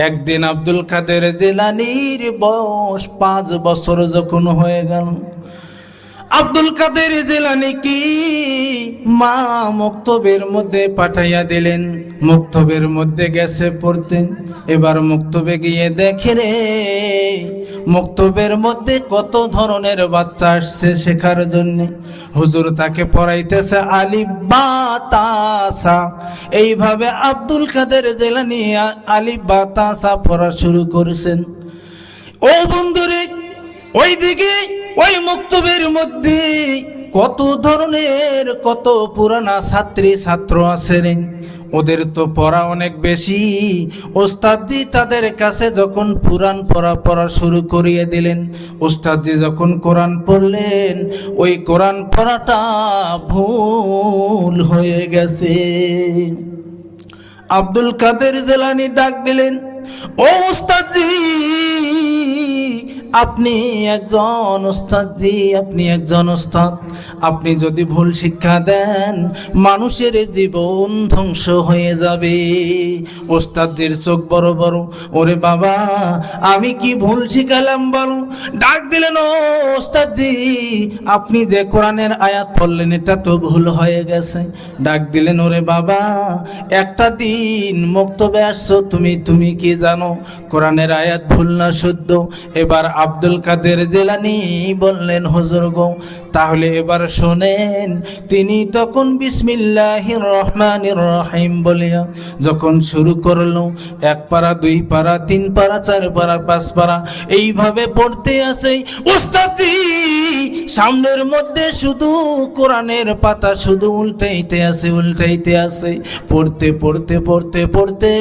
একদিন আব্দুল কাদের জিলানীর বয়স 5 বছর যখন হয়ে গেল, আব্দুল কাদের জিলানী কি মা মক্তবের মধ্যে পাঠাইয়া দিলেন। মক্তবের মধ্যে গেছে পড়তে। এবার মক্তবে গিয়ে দেখে রে, মক্তবের মধ্যে কত ধরনের বাচ্চা আসছে শেখার জন্য। হুজুর তাকে পড়াইতেছে আলিফ বা তা সা। এইভাবে আব্দুল কাদের জিলানী আলিফ বা তা সা পড়া শুরু করেছেন। ও বন্ধুরে, ওইদিকে ওই মক্তবের মধ্যে কত ধরনের কত পুরানা ছাত্রী ছাত্র আছেন। ওদের তো পড়া অনেক বেশি। ওস্তাদজি তাদের কাছে যখন পুরাণ পড়া শুরু করিয়ে দিলেন, ওস্তাদজি যখন কোরআন পড়লেন, ওই কোরআন পড়াটা ভুল হয়ে গেছে। আব্দুল কাদের জিলানী ডাক দিলেন, ও ওস্তাদজি, আপনি একজন ওস্তাদজি, আপনি একজন ওস্তাদ। আপনি যদি ভুল শিক্ষা দেন, মানুষের জীবন ধ্বংস হয়ে যাবে। ওস্তাদজির চোখ বড় বড়, ওরে বাবা, আমি কি ভুল শিখালাম বলো? ডাক দিলেন, ও ওস্তাদজি, আপনি যে কোরআনের আয়াত পড়লেন এটা তো ভুল হয়ে গেছে। ডাক দিলেন, ওরে বাবা, একটা দিন মক্তবে আসছো তুমি কি জানো কোরআনের আয়াত ভুল না শুদ্ধ? এবার আব্দুল কাদের জিলানী বললেন, হুজুর গো, তাহলে এবার শোনেন। তিনি তখন বিসমিল্লাহির রহমানির রহিম বলিয়া যখন শুরু করলো, 1 পারা 2 পারা 3 পারা 4 পারা 5 পারা এইভাবে পড়তে আসে। উস্তাদজি সামনের মধ্যে শুধু কোরআনের পাতা শুধু উল্টাইতে আসে। পড়তে পড়তে পড়তে পড়তে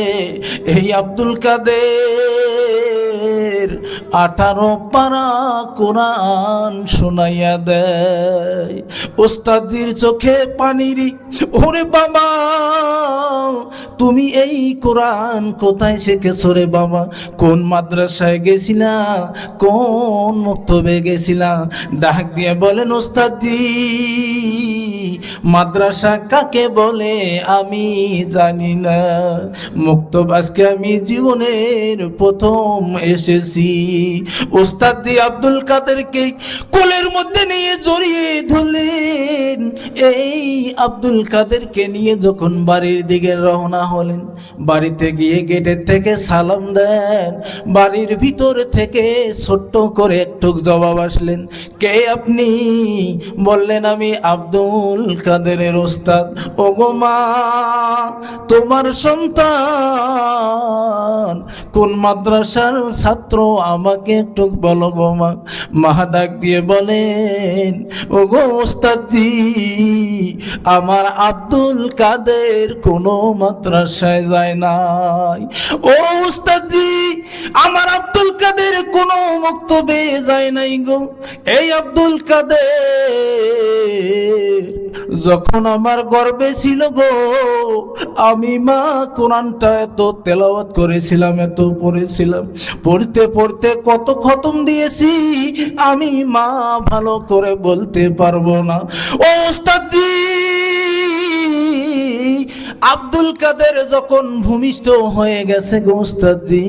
এই আব্দুল কাদের 18 পারা কোরআন শোনাইয়া দেয়। ওস্তাদের চোখে পানিরি, ওরে বাবা তুমি এই কোরআন কোথায় শিখেছো রে বাবা? কোন মাদ্রাসায় গেছিলা, কোন মক্তবে গেছিলা? ডাক দিয়ে বলেন, ওস্তাদজি মাদ্রাসা কাকে বলে আমি জানি না, মক্তব আজকে আমি জীবনের প্রথম এসেছি। ওস্তাদজি আব্দুল কাদেরকে কোলের মধ্যে নিয়ে জড়িয়ে ধরলেন। এই আব্দুল কাদেরকে নিয়ে যখন বাড়ির দিকে রওনা হলেন, বাড়িতে গিয়ে গেটের থেকে সালাম দেন। বাড়ির ভিতর থেকে ছোট্ট করে একটু জবাব আসলেন, কে আপনি? বললেন, আমি আব্দুল কাদেরের ওস্তাদ। ওগো মা, তোমার সন্তান কোন মাদ্রাসার ছাত্র আমাকে একটু বলো গো মা। মা ডাক দিয়ে বলেন, ওগো ওস্তাদজি আমার আব্দুল কাদের কোনো মাদ্রাসায় যায় নাই। ও ওস্তাদজি আমার আব্দুল কাদের কোনো মক্তবে যায় নাই গো। এই আব্দুল কাদের যখন আমার গর্বে ছিল গো, আমি মা কোরআনটা এত তেলাওয়াত করেছিলাম, এত পড়েছিলাম, পড়তে পড়তে কত খতম দিয়েছি আমি মা ভালো করে বলতে পারবো না। ও ওস্তাদজি আব্দুল কাদের যখন ভূমিষ্ঠ হয়ে গেছে গো ওস্তাদজি,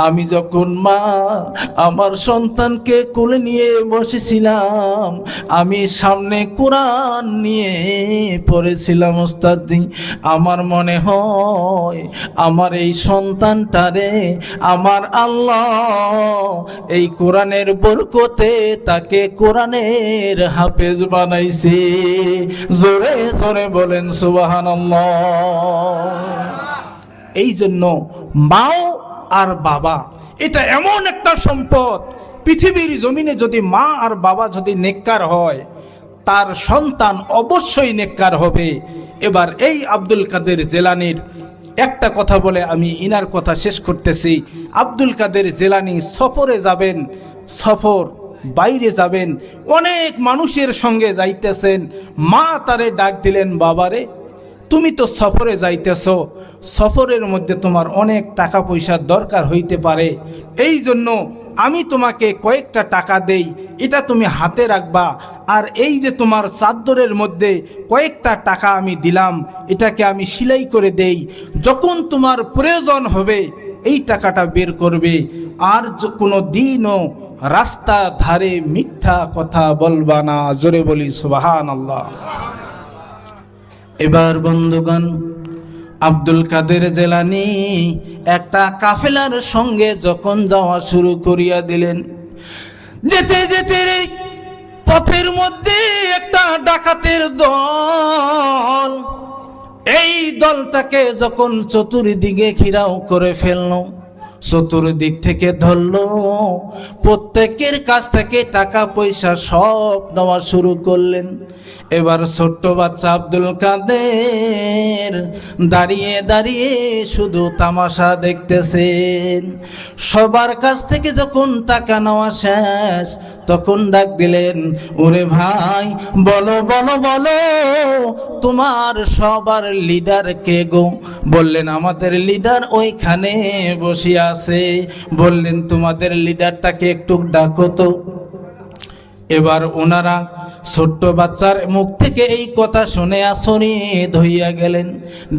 আমি যখন মা আমার সন্তানকে কোলে নিয়ে বসেছিলাম, আমি সামনে কোরআন নিয়ে পড়েছিলাম ওস্তাদজি। আমার মনে হয় আমার এই সন্তানটারে আমার আল্লাহ এই কোরআনের বরকতে তাকে কোরআনের হাফেজ বানাইছে। জোরে জোরে বলেন সুবহানাল্লাহ। এই জন্য মাও আর বাবা এটা এমন একটা সম্পদ, পৃথিবীর জমিনে যদি মা আর বাবা যদি নেককার হয়, তার সন্তান অবশ্যই নেককার হবে। এবার এই আব্দুল কাদের জিলানীর একটা কথা বলে আমি ইনার কথা শেষ করতেছি। আব্দুল কাদের জিলানী সফরে যাবেন, সফর বাইরে যাবেন, অনেক মানুষের সঙ্গে যাইতেছেন। মা তারে ডাক দিলেন, বাবারে তুমি তো সফরে যাইতেছ, সফরের মধ্যে তোমার অনেক টাকা পয়সার দরকার হইতে পারে, এই জন্য আমি তোমাকে কয়েকটা টাকা দেই, এটা তুমি হাতে রাখবা। আর এই যে তোমার চাদরের মধ্যে কয়েকটা টাকা আমি দিলাম, এটাকে আমি সেলাই করে দেই, যখন তোমার প্রয়োজন হবে এই টাকাটা বের করবে। আর কোনো দিনও রাস্তা ধারে মিথ্যা কথা বলবা না। জোরে বলি সুবহানাল্লাহ। এবার বন্ধুগণ, আব্দুল কাদের জিলানী একটা কাফেলার সঙ্গে যখন যাওয়া শুরু করিয়া দিলেন, যেতে যেতে পথের মধ্যে একটা ডাকাতের দল, এই দলটাকে যখন চতুর্দিকে ঘেরাও করে ফেলল, চতুর্দিক থেকে ধরলো, প্রত্যেকের কাছ থেকে টাকা পয়সা সব নেওয়া শুরু করলেন। এবার ছোট্ট বাচ্চা আব্দুল কাদের দাঁড়িয়ে দাঁড়িয়ে শুধু তামাশা দেখতেছেন। সবার কাছ থেকে যখন টাকা নেওয়া শেষ, তখন ডাক দিলেন, ওরে ভাই বলো বলো বলো তোমার সবার লিডার কে গো? বললেন, আমাদের লিডার ওইখানে বসে আছে। বললেন, তোমাদের লিডারটাকে একটু ডাকো তো। এবার ওনারা ছোট্ট বাচ্চার মুখ থেকে এই কথা শুনে আসনি ধইয়া গেলেন।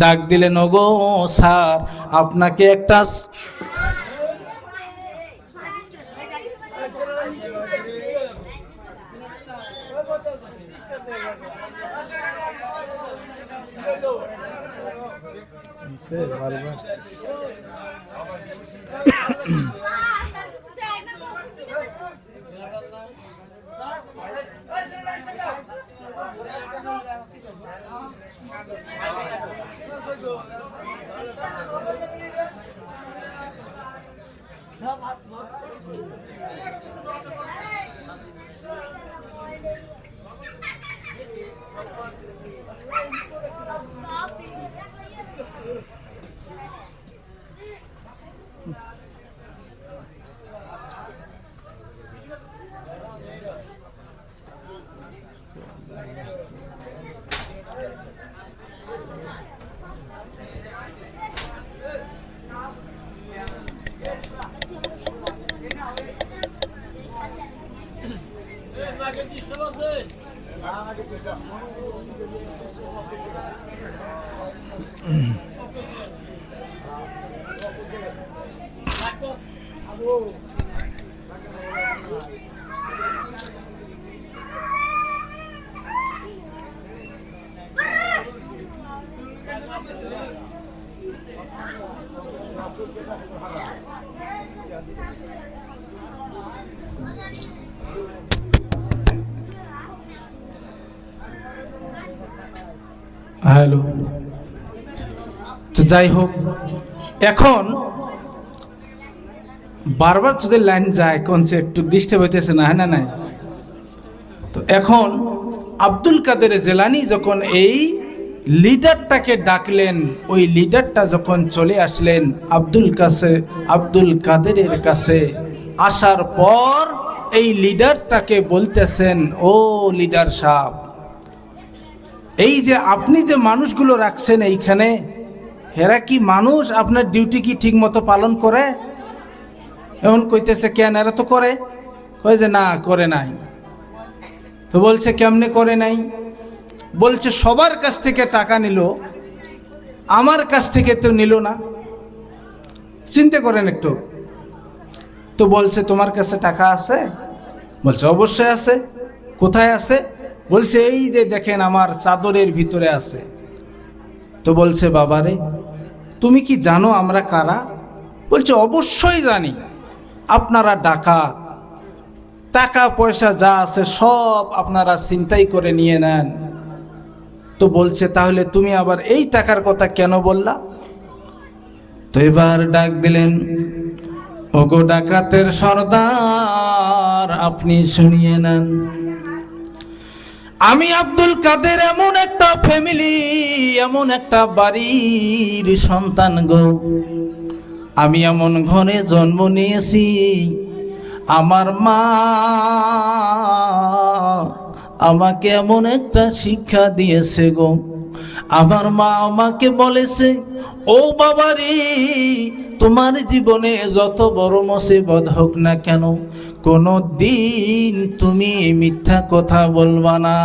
ডাক দিলেন, ওগো স্যার, আপনাকে একটা হ্যালো, তো যাই হোক, এখন বারবার যদি লাইন যায় কোন সে একটু ডিস্টার্ব হইতেছে না, হ্যাঁ না নাই? তো এখন আব্দুল কাদের জেলানি যখন এই লিডারটাকে ডাকলেন, ওই লিডারটা যখন চলে আসলেন আব্দুল কাদেরের কাছে, আসার পর এই লিডারটাকে বলতেছেন, ও লিডার সাহেব, এই যে আপনি যে মানুষগুলো রাখছেন এইখানে, এরা কি মানুষ? আপনার ডিউটি কি ঠিক মতো পালন করে? এখন কইতেছে, কেন, এরা তো করে। কয় যে না, করে নাই। তো বলছে কেমনে করে নাই? বলছে সবার কাছ থেকে টাকা নিল, আমার কাছ থেকে তো নিল না। চিন্তা করেন একটু। তো বলছে তোমার কাছে টাকা আছে? বলছে অবশ্যই আছে। কোথায় আছে? বলছে এই যে দেখেন আমার চাদরের ভিতরে আছে। তো বলছে বাবারে, তুমি কি জানো আমরা কারা? বলছে অবশ্যই জানি, আপনারা ডাকাত, টাকা পয়সা যা আছে সব আপনারা ছিনতাই করে নিয়ে নেন। তো বলছে তাহলে তুমি আবার এই টাকার কথা কেন বললা? তো এবার ডাক দিলেন, ওগো ডাকাতের সর্দার, আপনি শুনিয়ে নেন। আমি আব্দুল কাদের এমন একটা ফ্যামিলি, এমন একটা বাড়ির সন্তান গো। আমি এমন ঘরে জন্ম নিয়েছি, আমার মা আমাকে এমন একটা শিক্ষা দিয়েছে গো। আমার মা আমাকে বলেছে, ও বাবারে, তোমার জীবনে যত বড় মুসিবত হোক না কেন, কোনো দিন তুমি মিথ্যা কথা বলবা না।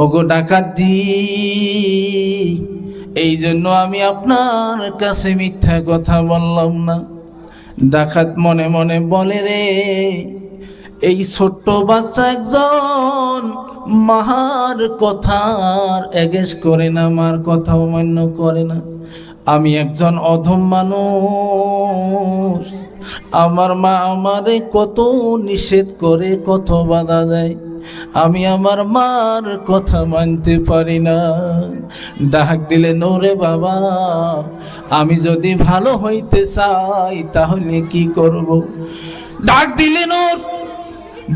ওগো ডাকাতি, এই জন্য আমি আপনার কাছে মিথ্যা কথা বললাম না। ডাকাত মনে মনে বলে, রে এই ছোট্ট বাচ্চা একজন মার কথার এগেস করে না, মার কথা অমান্য করে না। আমি একজন অধম মানুষ, আমার মা আমারে কত নিষেধ করে, কত বাধা দেয়, আমি আমার মার কথা মানতে পারি না। ডাক দিলে, নোরে বাবা, আমি যদি ভালো হইতে চাই তাহলে কি করব? ডাক দিলে, নোর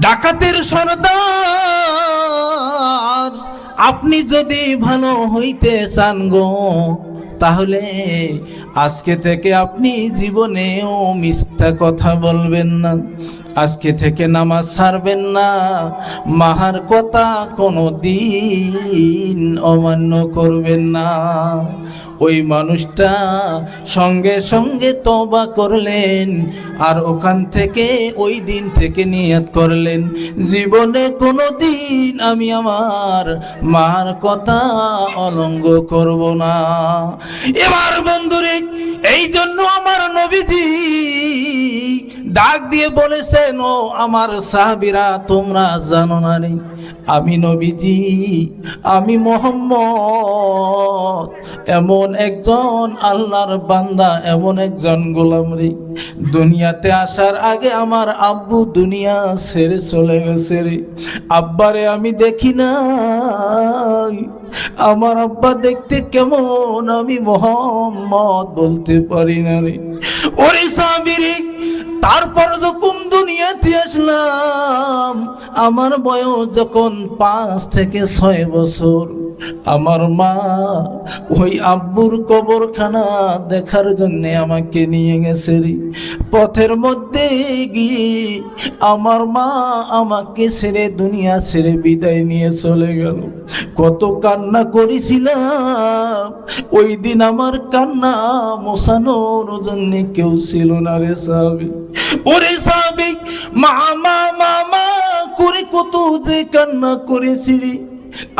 ডাকাতের সর্দার, আপনি যদি ভালো হইতে চান গো, তাহলে আজকে থেকে আপনি জীবনেও মিথ্যা কথা বলবেন না, আজকে থেকে নামাজ ছাড়বেন না, মাহার কথা কোনো দিন অমান্য করবেন না। ওই মানুষটা সঙ্গে সঙ্গে তওবা করলেন, আর ওখান থেকে ওই দিন থেকে নিয়ত করলেন, জীবনে কোনো দিন আমি আমার মার কথা অলঙ্ঘ করব না। এবার বন্ধুরে, এই জন্য আমার নবীজি ডাক দিয়ে বলেছেন, ও আমার সাহাবীরা, তোমরা জানো না রে, আমি নবীজি, আমি মুহাম্মদ এমন একজন আল্লাহর বান্দা, এমন একজন গোলাম রে। দুনিয়াতে আসার আগে আমার আব্বু দুনিয়া ছেড়ে চলে গেছে রে। আব্বারে আমি দেখি নাই, আমার আব্বা দেখতে কেমন আমি মোহাম্মদ বলতে পারি না রে। ওরে সাহাবীরে, তারপর যখন দুনিয়াতে আসলাম আমার বয়স যখন 5 থেকে 6 বছর, আমার মা ওই আব্বুর কবরখানা দেখার জন্য আমাকে নিয়ে গেছে রে। পথের মধ্যে গিয়ে আমার মা আমাকে ছেড়ে দুনিয়া ছেড়ে বিদায় নিয়ে চলে গেল। কত কান্না করেছিলাম, ওই দিন আমার কান্না মোছানোর জন্য কেউ ছিল না রে সাহাবী। ওরে সাহাবী, মা মা মা মা করে কত যে কান্না করেছিলি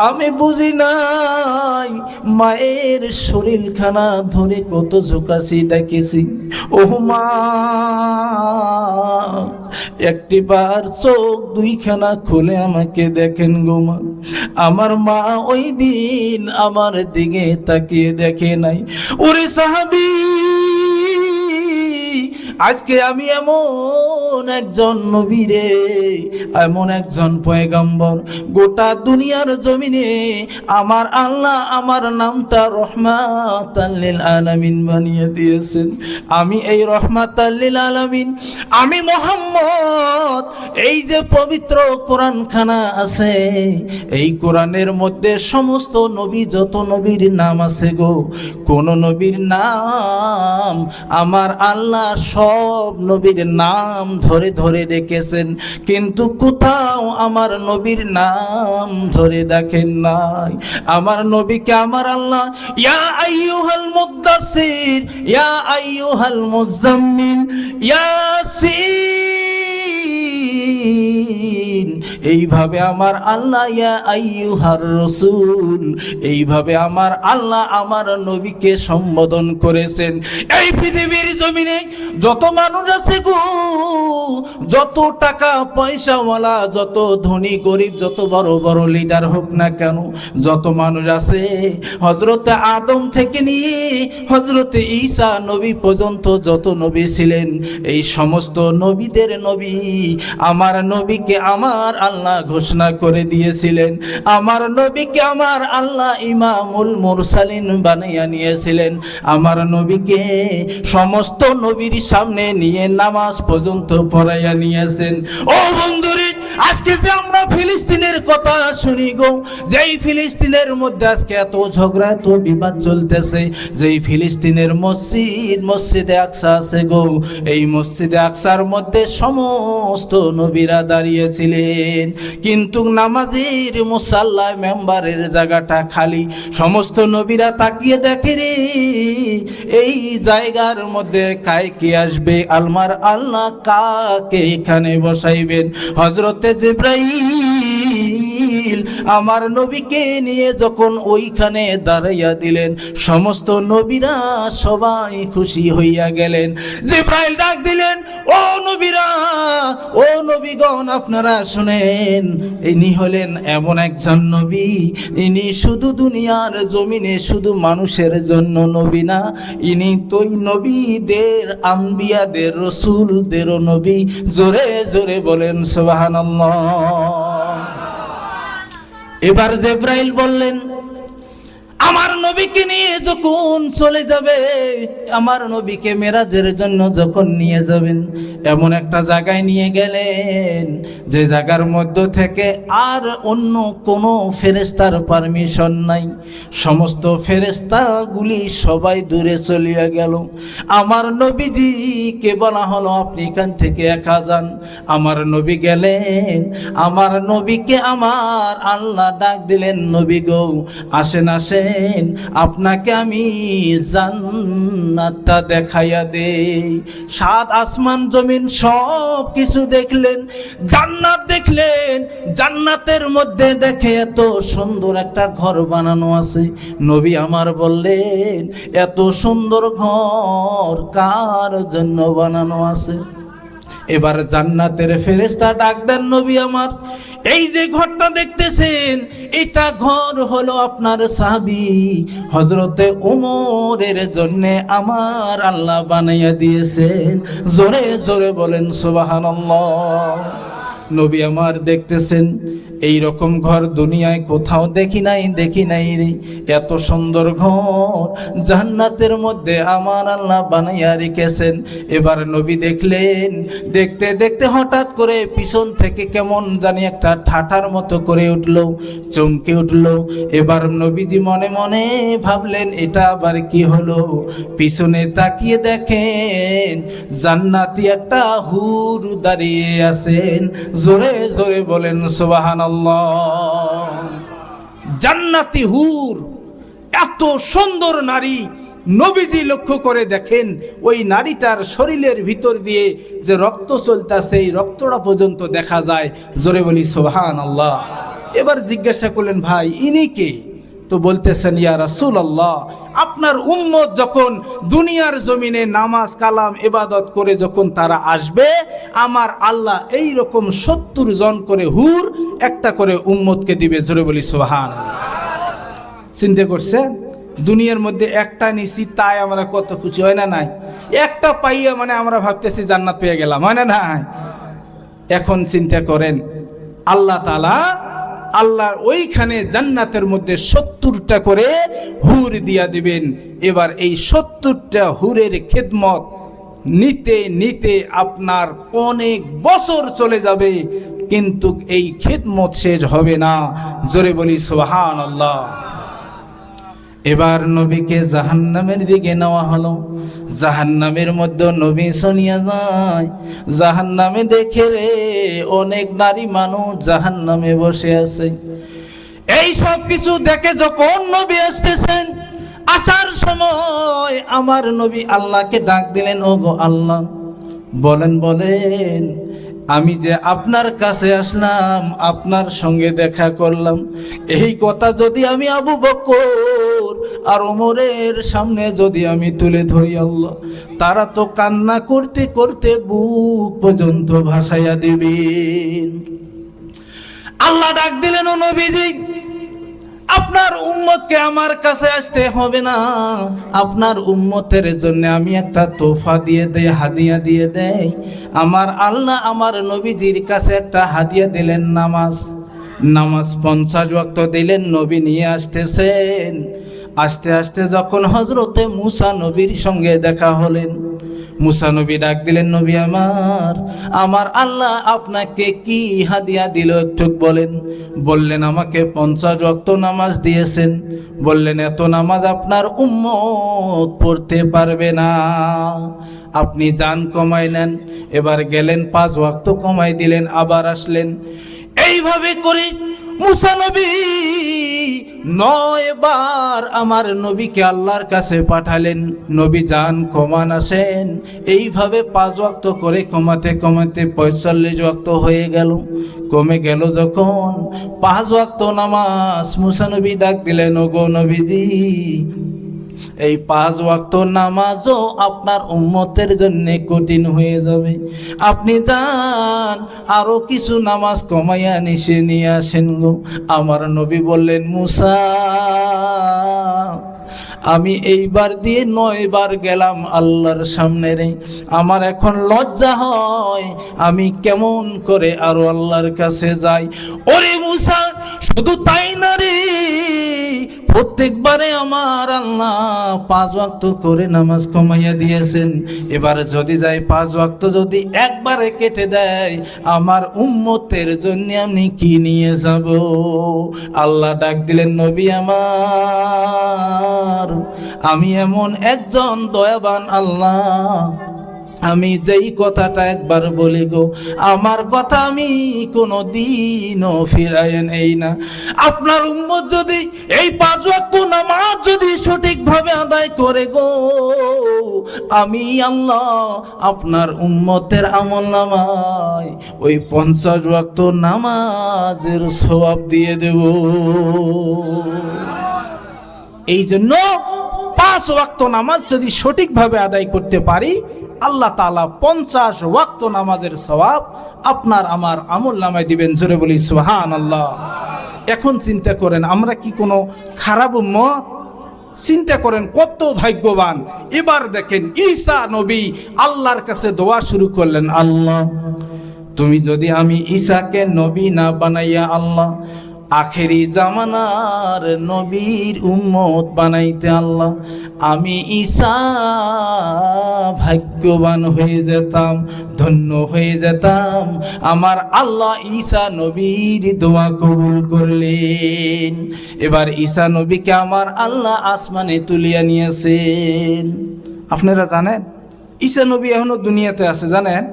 আমি বুঝি নাই। মায়ের শরীরখানা ধরে কত ঝুঁকাছি ডাকেছি, ও মা একটিবার চোখ দুইখানা খুলে আমাকে দেখেন গো মা। আমার মা ওই দিন আমার দিকে তাকিয়ে দেখে নাই। ওরে সাহাবী, আজকে আমি এমন একজন নবী রে, এমন একজন পয়গম্বর, গোটা দুনিয়ার জমিনে আমার আল্লাহ আমার নামটা রহমাতাল লিল আলামিন বানিয়ে দিয়েছেন। আমি এই রহমাতাল লিল আলামিন, আমি মুহাম্মদ, এই যে পবিত্র কোরআনখানা আছে, এই কোরআনের মধ্যে সমস্ত নবী, যত নবীর নাম আছে গো, কোন নবীর নাম আমার আল্লাহ সব নবীর নাম ধরে ধরে রেখেছেন, কিন্তু কোথাও আমার নবীর নাম ধরে দেখেন নাই। আমার নবীকে আমার আল্লাহ ইয়া আইয়ুহাল মুদ্দাসির, ইয়া আইয়ুহাল মুজাম্মিল, ইয়াসিন, এইভাবে আমার আল্লাহ ইয়া আইয়ুহার রাসূল, এইভাবে আমার আল্লাহ আমার নবীকে সম্বোধন করেছেন। এই পৃথিবীর জমিনে যত মানুষ আছে গো, যত টাকা পয়সাওয়ালা, যত ধনী গরিব, যত বড় বড় লিডার হোক না কেন, যত মানুষ আছে, হযরতে আদম থেকে নিয়ে হযরতে ঈসা নবী পর্যন্ত যত নবী ছিলেন, এই সমস্ত নবীদের নবী আমার নবীকে আমার আল্লাহ ঘোষণা করে দিয়েছিলেন। আমার নবীকে আমার আল্লাহ ইমামুল মুরসালিন বানাইয়া নিয়েছিলেন। আমার নবীকে সমস্ত নবীর সামনে নিয়ে নামাজ পর্যন্ত পড়াইয়া নিয়েছেন। ও বন্ধুরে, আজকে যে আমরা ফিলিস্তিনের কথা শুনি গো, যেই ফিলিস্তিনের মধ্যে আজকে এত ঝগড়া এত বিবাদ চলতেছে, যেই ফিলিস্তিনের মসজিদে আকসা আছে গো, এই মসজিদে আকসার মধ্যে সমস্ত নবীরা দাঁড়িয়েছিলেন, কিন্তু নামাজের মুসাল্লায় মেম্বারের জায়গাটা খালি। সমস্ত নবীরা তাকিয়ে দেখে রে, এই জায়গার মধ্যে কায় কে আসবে, আলমার আল্লাহ কাকে এখানে বসাইবেন। হযরতে জিবরাইল আমার নবীকে নিয়ে যখন ওইখানে দাঁড়াইয়া দিলেন, সমস্ত নবীরা সবাই খুশি হইয়া গেলেন। জিবরাইল ডাক দিলেন, ও নবীরা, ও নবীগণ, আপনারা শুনেন, ইনি হলেন এমন একজন নবী, ইনি শুধু দুনিয়ার জমিনে শুধু মানুষের জন্য নবী না, ইনি তোই নবীদের, আম্বিয়াদের, রসুলদেরও নবী। জোরে জোরে বলেন সুবহানাল্লাহ। এবার জিবরাইল বললেন, আমার নবীকে নিয়ে যখন চলে যাবে, আমার নবীকে মেরাজের জন্য যখন নিয়ে যাবেন, এমন একটা জায়গায় নিয়ে গেলেন যে জায়গার মধ্য থেকে আর অন্য কোনো ফেরেশতার পারমিশন নাই। সমস্ত ফেরেশতাগুলি সবাই দূরে চলিয়া গেল। আমার নবীজিকে বলা হলো, আপনি এখান থেকে একা যান। আমার নবী গেলেন। আমার নবীকে আমার আল্লাহ ডাক দিলেন, নবী গো, আসেন আসেন, আপনাকে আমি জান্নাতটা দেখাইয়া দেই। 7 আসমান জমিন সব কিছু দেখলেন, জান্নাত দেখলেন। জান্নাতের মধ্যে দেখে এত সুন্দর একটা ঘর বানানো আছে। নবী আমার বললেন, এত সুন্দর ঘর কার জন্য বানানো আছে? এবার জান্নাতের ফেরেশতা ডাক দেন, নবী আমার, এই যে ঘরটা দেখতেছেন, এটা ঘর হলো আপনার সাহাবী হযরতে ওমরের জন্য আমার আল্লাহ বানাইয়া দিয়েছেন। জোরে জোরে বলেন সুবহানাল্লাহ। নবী আমার দেখতেছেন এই রকম ঘর দুনিয়ায় কোথাও দেখি নাই রে। এত সুন্দর ঘর জান্নাতের মধ্যে আমার আল্লাহ বানাইয়া রেখেছেন। এবার নবী দেখলেন, দেখতে দেখতে হঠাৎ করে পিছন থেকে কেমন জানি একটা ঠাঠার মতো করে উঠলো, চমকে উঠলো। এবার নবীজি মনে মনে ভাবলেন এটা আবার কি হলো। পিছনে তাকিয়ে দেখেন জান্নাতি একটা হুর দাঁড়িয়ে আছেন। জোরে জোরে বলেন সুবহানাল্লাহ। জান্নাতি হুর, এত সুন্দর নারী। নবীজি লক্ষ্য করে দেখেন ওই নারীটার শরীরের ভিতর দিয়ে যে রক্ত চলতেছে এই রক্তটা পর্যন্ত দেখা যায়। জোরে বলি সুবহানাল্লাহ। এবার জিজ্ঞাসা করলেন, ভাই ইনি কে? তো বলতেছেন, ইয়া রাসূলুল্লাহ, আপনার উম্মত যখন দুনিয়ার জমিনে নামাজ কালাম ইবাদত করে যখন তারা আসবে, আমার আল্লাহ এই রকম 70 জন করে হুর একটা করে উম্মতকে দিবে। জোরে বলি সুবহানাল্লাহ। চিন্তা করছেন, দুনিয়ার মধ্যে একটা নিছি তাই আমরা কত খুশি, হয় না নাই? একটা পাইয়া মানে আমরা ভাবতেছি জান্নাত পেয়ে গেলাম, হয় না নাই? এখন চিন্তা করেন আল্লাহ তাআলা আল্লাহর ওইখানে জান্নাতের মধ্যে 70টা করে হুর দিয়া দিবেন। এবার এই 70টা হুরের খেদমত নিতে নিতে আপনার অনেক বছর চলে যাবে, কিন্তু এই খেদমত শেষ হবে না। জোরে বলি সুবহানাল্লাহ। এবার নবীকে জাহান্নামের দিকে নেওয়া হলো। জাহান্নামের মধ্যে নবী শুনিয়া যায়, জাহান্নামে দেখে রে অনেক নারী মানুষ জাহান্নামে বসে আছে। এই সব কিছু দেখে যখন নবী আসতেছেন, আসার সময় আমার নবী আল্লাহকে ডাক দিলেন, ও গো আল্লাহ, বলেন আমি যে আপনার কাছে আসলাম, আপনার সঙ্গে দেখা করলাম, এই কথা যদি আমি আবু বকর আর ওমরের সামনে যদি আমি তুলে ধরি আল্লাহ, তারা তো কান্না করতে করতে বুক পর্যন্ত ভাসাইয়া দিবেন। আল্লাহ ডাক দিলেন, ও নবীজি, আপনার উম্মতকে আমার কাছে আসতে হবে না, আপনার উম্মতের জন্য আমি একটা তোহফা দিয়ে দেই, হাদিয়া দিয়ে দেই। আমার আল্লাহ আমার নবীজির কাছে একটা হাদিয়া দিলেন, নামাজ 50 ওয়াক্ত দিলেন। নবী নিয়ে আসতেছেন। আস্তে আস্তে যখন হযরতে মুসা নবীর সঙ্গে দেখা হলেন, মুসা নবী ডাক দিলেন, নবী আমার আল্লাহ আপনাকে কি হাদিয়া দিল একটু বলেন। বললেন, আমাকে 50 ওয়াক্ত নামাজ দিয়েছেন। বললেন, এত নামাজ আপনার উম্মত পড়তে পারবে না, আপনি যান কমাই নেন। এবার গেলেন 5 ওয়াক্ত কমাই দিলেন, আবার আসলেন। এইভাবে করে মুসা নবী 9 বার আমার নবীকে আল্লাহর কাছে পাঠালেন। নবী যান কমান আসেন। এইভাবে 5 ওয়াক্ত করে কমাতে কমাতে 45 ওয়াক্ত হয়ে গেল। কমে গেল যখন 5 ওয়াক্ত নামাজ, মুসা নবী ডাক দিলেন, ও গো নবীজি, এই 5 ওয়াক্ত নামাজও আপনার উম্মতের জন্য কঠিন হয়ে যাবে, আপনি যান আরো কিছু নামাজ কমাইয়া নিয়ে আসেন গো। আমার নবী বললেন, মুসা, আমি এইবার দিয়ে 9 বার গেলাম আল্লাহর সামনে রে, আমার এখন লজ্জা হয়, আমি কেমন করে আরো আল্লাহর কাছে যাই। ওরে মুসা, শুধু তাই না রে, প্রত্যেকবারে আমার আল্লাহ 5 ওয়াক্ত করে নামাজ কমাইয়া দিয়েছেন। এবার যদি যাই 5 ওয়াক্ত যদি একবারে কেটে দেয়, আমার উম্মতের জন্য আমি কি নিয়ে যাব? আল্লাহ ডাক দিলেন, নবী আমার, আমি এমন একজন দয়াবান আল্লাহ, আমি যেই কথাটা একবার বলি গো, আমার কথা আমি কোনো দিনও ফিরাইয়া নেই না। আপনার উম্মত যদি এই 5 ওয়াক্ত নামাজ যদি সঠিকভাবে আদায় করে গো, আমি আল্লাহ আপনার উম্মতের আমলনামায় ওই 50 ওয়াক্ত নামাজের সওয়াব দিয়ে দেব। এই জন্য 5 ওয়াক্ত নামাজ যদি সঠিকভাবে আদায় করতে পারি, আল্লাহ তাআলা 50 ওয়াক্ত নামাজের সওয়াব আপনার আমার আমলনামায় দিবেন। জোরে বলি সুবহানাল্লাহ। এখন চিন্তা করেন, আমরা কি কোনো খারাপ উম্মত? চিন্তা করেন কত ভাগ্যবান। এবার দেখেন ঈসা নবী আল্লাহর কাছে দোয়া শুরু করলেন, আল্লাহ তুমি যদি আমি ঈসাকে নবী না বানাইয়া আল্লাহ আখেরি জামানার নবীর উম্মত বানাইতে আল্লাহ, আমি ঈসা ভাগ্যবান হয়ে যেতাম, ধন্য হয়ে যেতাম। আমার আল্লাহ ঈসা নবীর দোয়া কবুল করলেন। এবার ঈসা নবীকে আমার আল্লাহ আসমানে তুলিয়া নিয়েছেন। আপনারা জানেন ঈসা নবী এখনো দুনিয়াতে আছে, জানেন?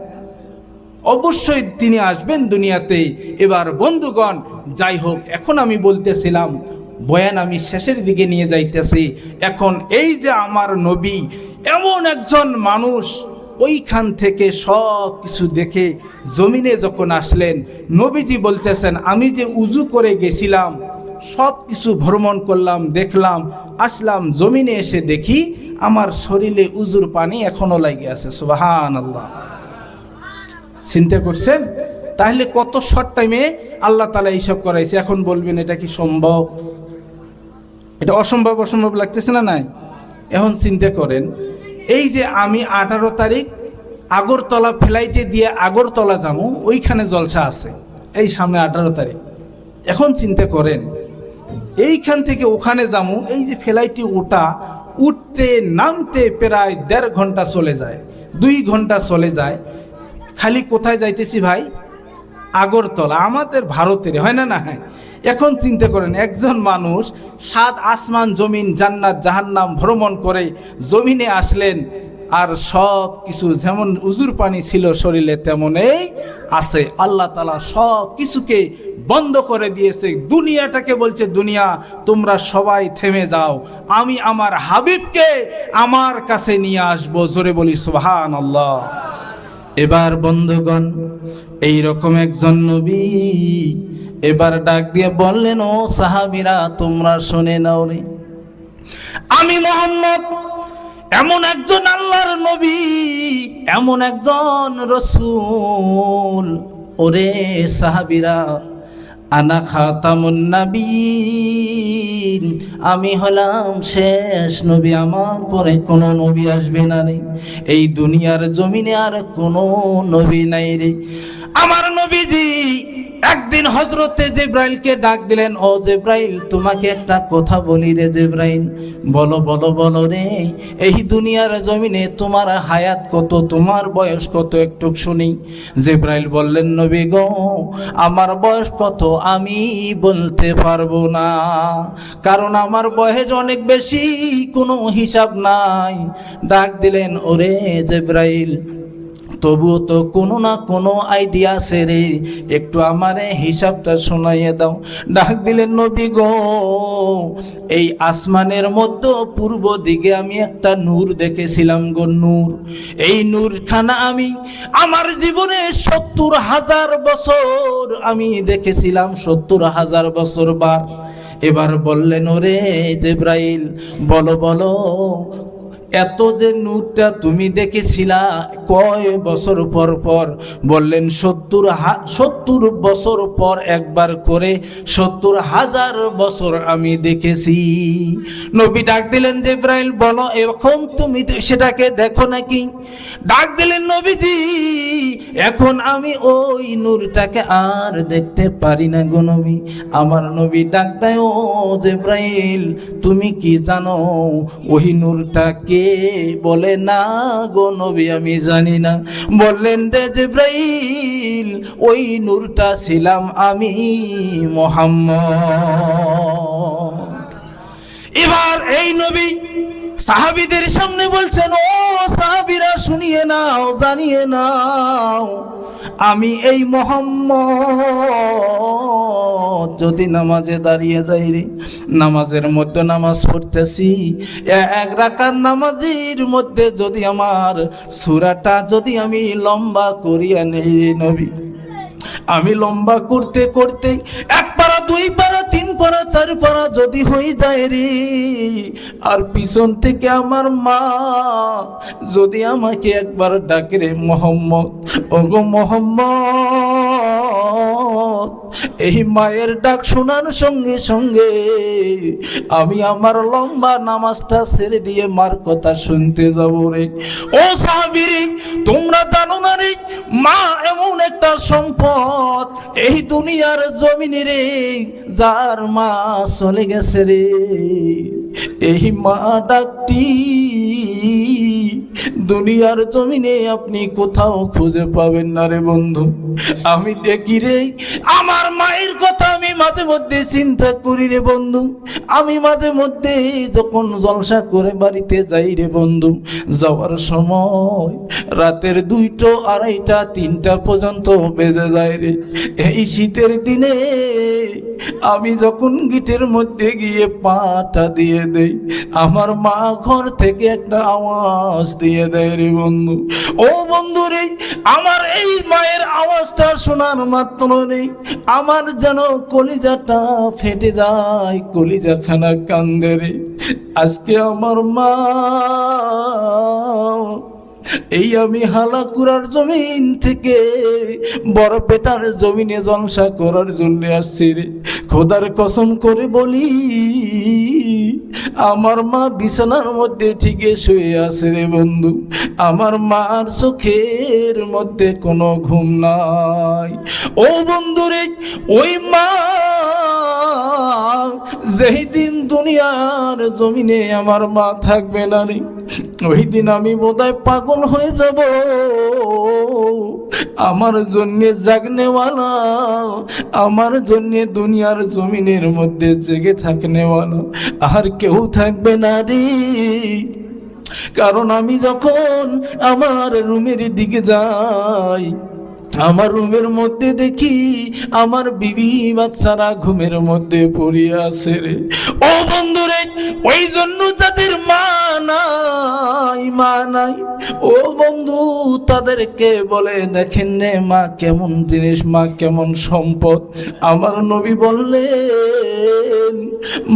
অবশ্যই তিনি আসবেন দুনিয়াতে। এবার বন্ধুগণ, যাই হোক, এখন আমি বলতেছিলাম, বয়ান আমি শেষের দিকে নিয়ে যাইতেছি। এখন এই যে আমার নবী, এমন একজন মানুষ ওইখান থেকে সব কিছু দেখে জমিনে যখন আসলেন, নবীজি বলতেছেন, আমি যে উজু করে গেছিলাম, সব কিছু ভ্রমণ করলাম, দেখলাম, আসলাম, জমিনে এসে দেখি আমার শরীরে উজুর পানি এখনো লাগে আছে। সুবহানাল্লাহ। চিন্তা করছেন? তাহলে কত শর্ট টাইমে আল্লাহ তাআলা এইসব করাইছে। এখন বলবেন এটা কি সম্ভব? এটা অসম্ভব অসম্ভব লাগতেছে না? নাই। এখন চিন্তা করেন, এই যে আমি 18 তারিখ আগরতলা ফ্লাইটে দিয়ে আগরতলা যাবো, ওইখানে জলসা আছে এই সামনে 18 তারিখ। এখন চিন্তা করেন, এইখান থেকে ওখানে যাবো, এই যে ফ্লাইটে উঠতে নামতে প্রায় 1.5 ঘন্টা চলে যায়, 2 ঘন্টা চলে যায়। খালি কোথায় যাইতেছি ভাই? আগরতলা, আমাদের ভারতের, হয় না? না, হ্যাঁ। এখন চিন্তা করেন, একজন মানুষ 7 আসমান জমিন জান্নাত জাহান্নাম ভ্রমণ করে জমিনে আসলেন, আর সব কিছু যেমন উজুর পানি ছিল শরীরে তেমনই আছে। আল্লাহ তাআলা সব কিছুকে বন্ধ করে দিয়েছে। দুনিয়াটাকে বলছে, দুনিয়া তোমরা সবাই থেমে যাও, আমি আমার হাবিবকে আমার কাছে নিয়ে আসবো। জোরে বলি সুবহানাল্লাহ। এবার বন্ধুগণ, এই রকম একজন নবী এবার ডাক দিয়ে বললেন, ও সাহাবীরা তোমরা শুনে নাও রে, আমি মুহাম্মদ এমন একজন আল্লাহর নবী, এমন একজন রাসূল। ওরে সাহাবীরা, আনা খাতামুন নবীন, আমি হলাম শেষ নবী, আমার পরে কোনো নবী আসবে না রে। এই দুনিয়ার জমিনে আর কোনো নবী নাই রে। আমার নবীজি একদিন হযরতে জিবরাইলকে ডাক দিলেন, ও জিবরাইল তোমাকে একটা কথা বলি রে জিবরাইল। বলো বলো বলো রে, এই দুনিয়ার জমিনে তোমার হায়াত কত, তোমার বয়স কত, একটু শুনি। জিবরাইল বললেন, নবী গো আমার বয়স কত আমি বলতে পারবো না, কারণ আমার বয়স অনেক বেশি, কোনো হিসাব নাই। ডাক দিলেন, ওরে জিবরাইল তবুও তো কোনো না কোনো আইডিয়া আছে রে, একটু আমারে হিসাবটা শোনাইয়ে দাও। ডাক দিলেন, নবী গো এই আসমানের মধ্যে পূর্ব দিকে আমি একটা নূর দেখেছিলাম গো, নূর। এই নূরখানা আমি আমার জীবনে 70,000 বছর আমি দেখেছিলাম, 70,000 বছর বার। এবার বললেন, ওরে জিবরাইল বলো বলো, এত যে নূরটা তুমি দেখেছিলা কয় বছর পর পর? বললেন 70 বছর পর একবার করে 70,000 বছর আমি দেখেছি। নবী ডাক দিলেন, জিবরাইল বলো এখন তুমি সেটাকে দেখো নাকি? ডাক দিলেন, নবীজি এখন আমি ওই নূরটাকে আর দেখতে পারি না গো নবী। আমার নবী ডাক দেয়, ও জিবরাইল তুমি কি জানো ওই নূরটা কে? বলে, না গো নবী আমি জানি না। বললেন, রে জিবরাইল ওই নূরটা ছিলাম আমি মুহাম্মদ। এবার এই নবী সাহাবীদের সামনে বলছেন, ও সাহাবীরা শুনিয়ে নাও, জানিয়ে নাও, আমি এই মুহাম্মদ যদি নামাজে দাঁড়িয়ে যাই রে, নামাজের মধ্যে নামাজ পড়তেছি, এক রাকাত নামাজের মধ্যে যদি আমার সূরাটা যদি আমি লম্বা করিয়া নেই রে নবী, আমি লম্বা করতে করতে 1 পারা 2 পারা 3 পারা 4 পারা যদি হয়ে যায় রে, আর পিছন থেকে আমার মা যদি আমাকে একবার ডাকে রে, মোহাম্মদ ওগো মোহাম্মদ, এই মায়ের ডাক শোনার সঙ্গে সঙ্গে আমি আমার লম্বা নামাজটা ছেড়ে দিয়ে মার কথা শুনতে যাব রে। ও সাহাবী রে, তোমরা জানো না রে, মা এমন একটা সম্পদ এই দুনিয়ার জমিনে রে, যার মা চলে গেছে রে, এই মা ডাকটি দুনিয়ার জমিনে আপনি কোথাও খুঁজে পাবেন না রে বন্ধু। আমি দেখি রে আমার মায়ের কথা, আমি মাঝে মধ্যে চিন্তা করি রে বন্ধু। আমি মাঝে মধ্যে যখন জলসা করে বাড়িতে যাই রে বন্ধু, যাওয়ার সময় রাতের 2টা, 2:30, 3টা পর্যন্ত বেজে যায় রে। এই শীতের দিনে আমি যখন গিটের মধ্যে গিয়ে পাটা দিয়ে দেই, আমার মা ঘর থেকে একটা আওয়াজ দিয়ে দেয় রে বন্ধু। ও বন্ধু রে, আমার এই মায়ের আওয়াজটা শোনার মাত্র নেই আমার যেন কলিজাটা ফেটে যায়, কলিজাখানা কান্দে রে। আজকে আমার মা, এই আমি হালাকুড়ার জমিন থেকে বড়পেটার জমিনে জলসা করার জন্য আসছি রে। খোদার কসম করে বলি, আমার মা বিছানার মধ্যে ঠিকই শুয়ে আছে রে বন্ধু। আমার মার চোখের মধ্যে কোনো ঘুম নাই। ও বন্ধু রে, ওই মা যেই দিন দুনিয়ার জমিনে আমার মা থাকবে না রে, ওই দিন আমি বোধহয় পাগল হয়ে যাব। আমার জন্য জাগনেওয়ালা, আমার জন্য দুনিয়ার জমিনের মধ্যে জেগে থাকনেওয়ালা আর কেউ থাকবে না রে। কারণ আমি যখন আমার রুমের দিকে যাই, আমার রুমের মধ্যে দেখি আমার বিবি বাচ্চারা ঘুমের মধ্যে পড়ে আছে রে। ও বন্ধুরে, ওই জন্য যাদের মা নাই, মা নাই, ও বন্ধু তাদেরকে বলে দেখেন রে মা কেমন জিনিস, মা কেমন সম্পদ। আমার নবী বললেন,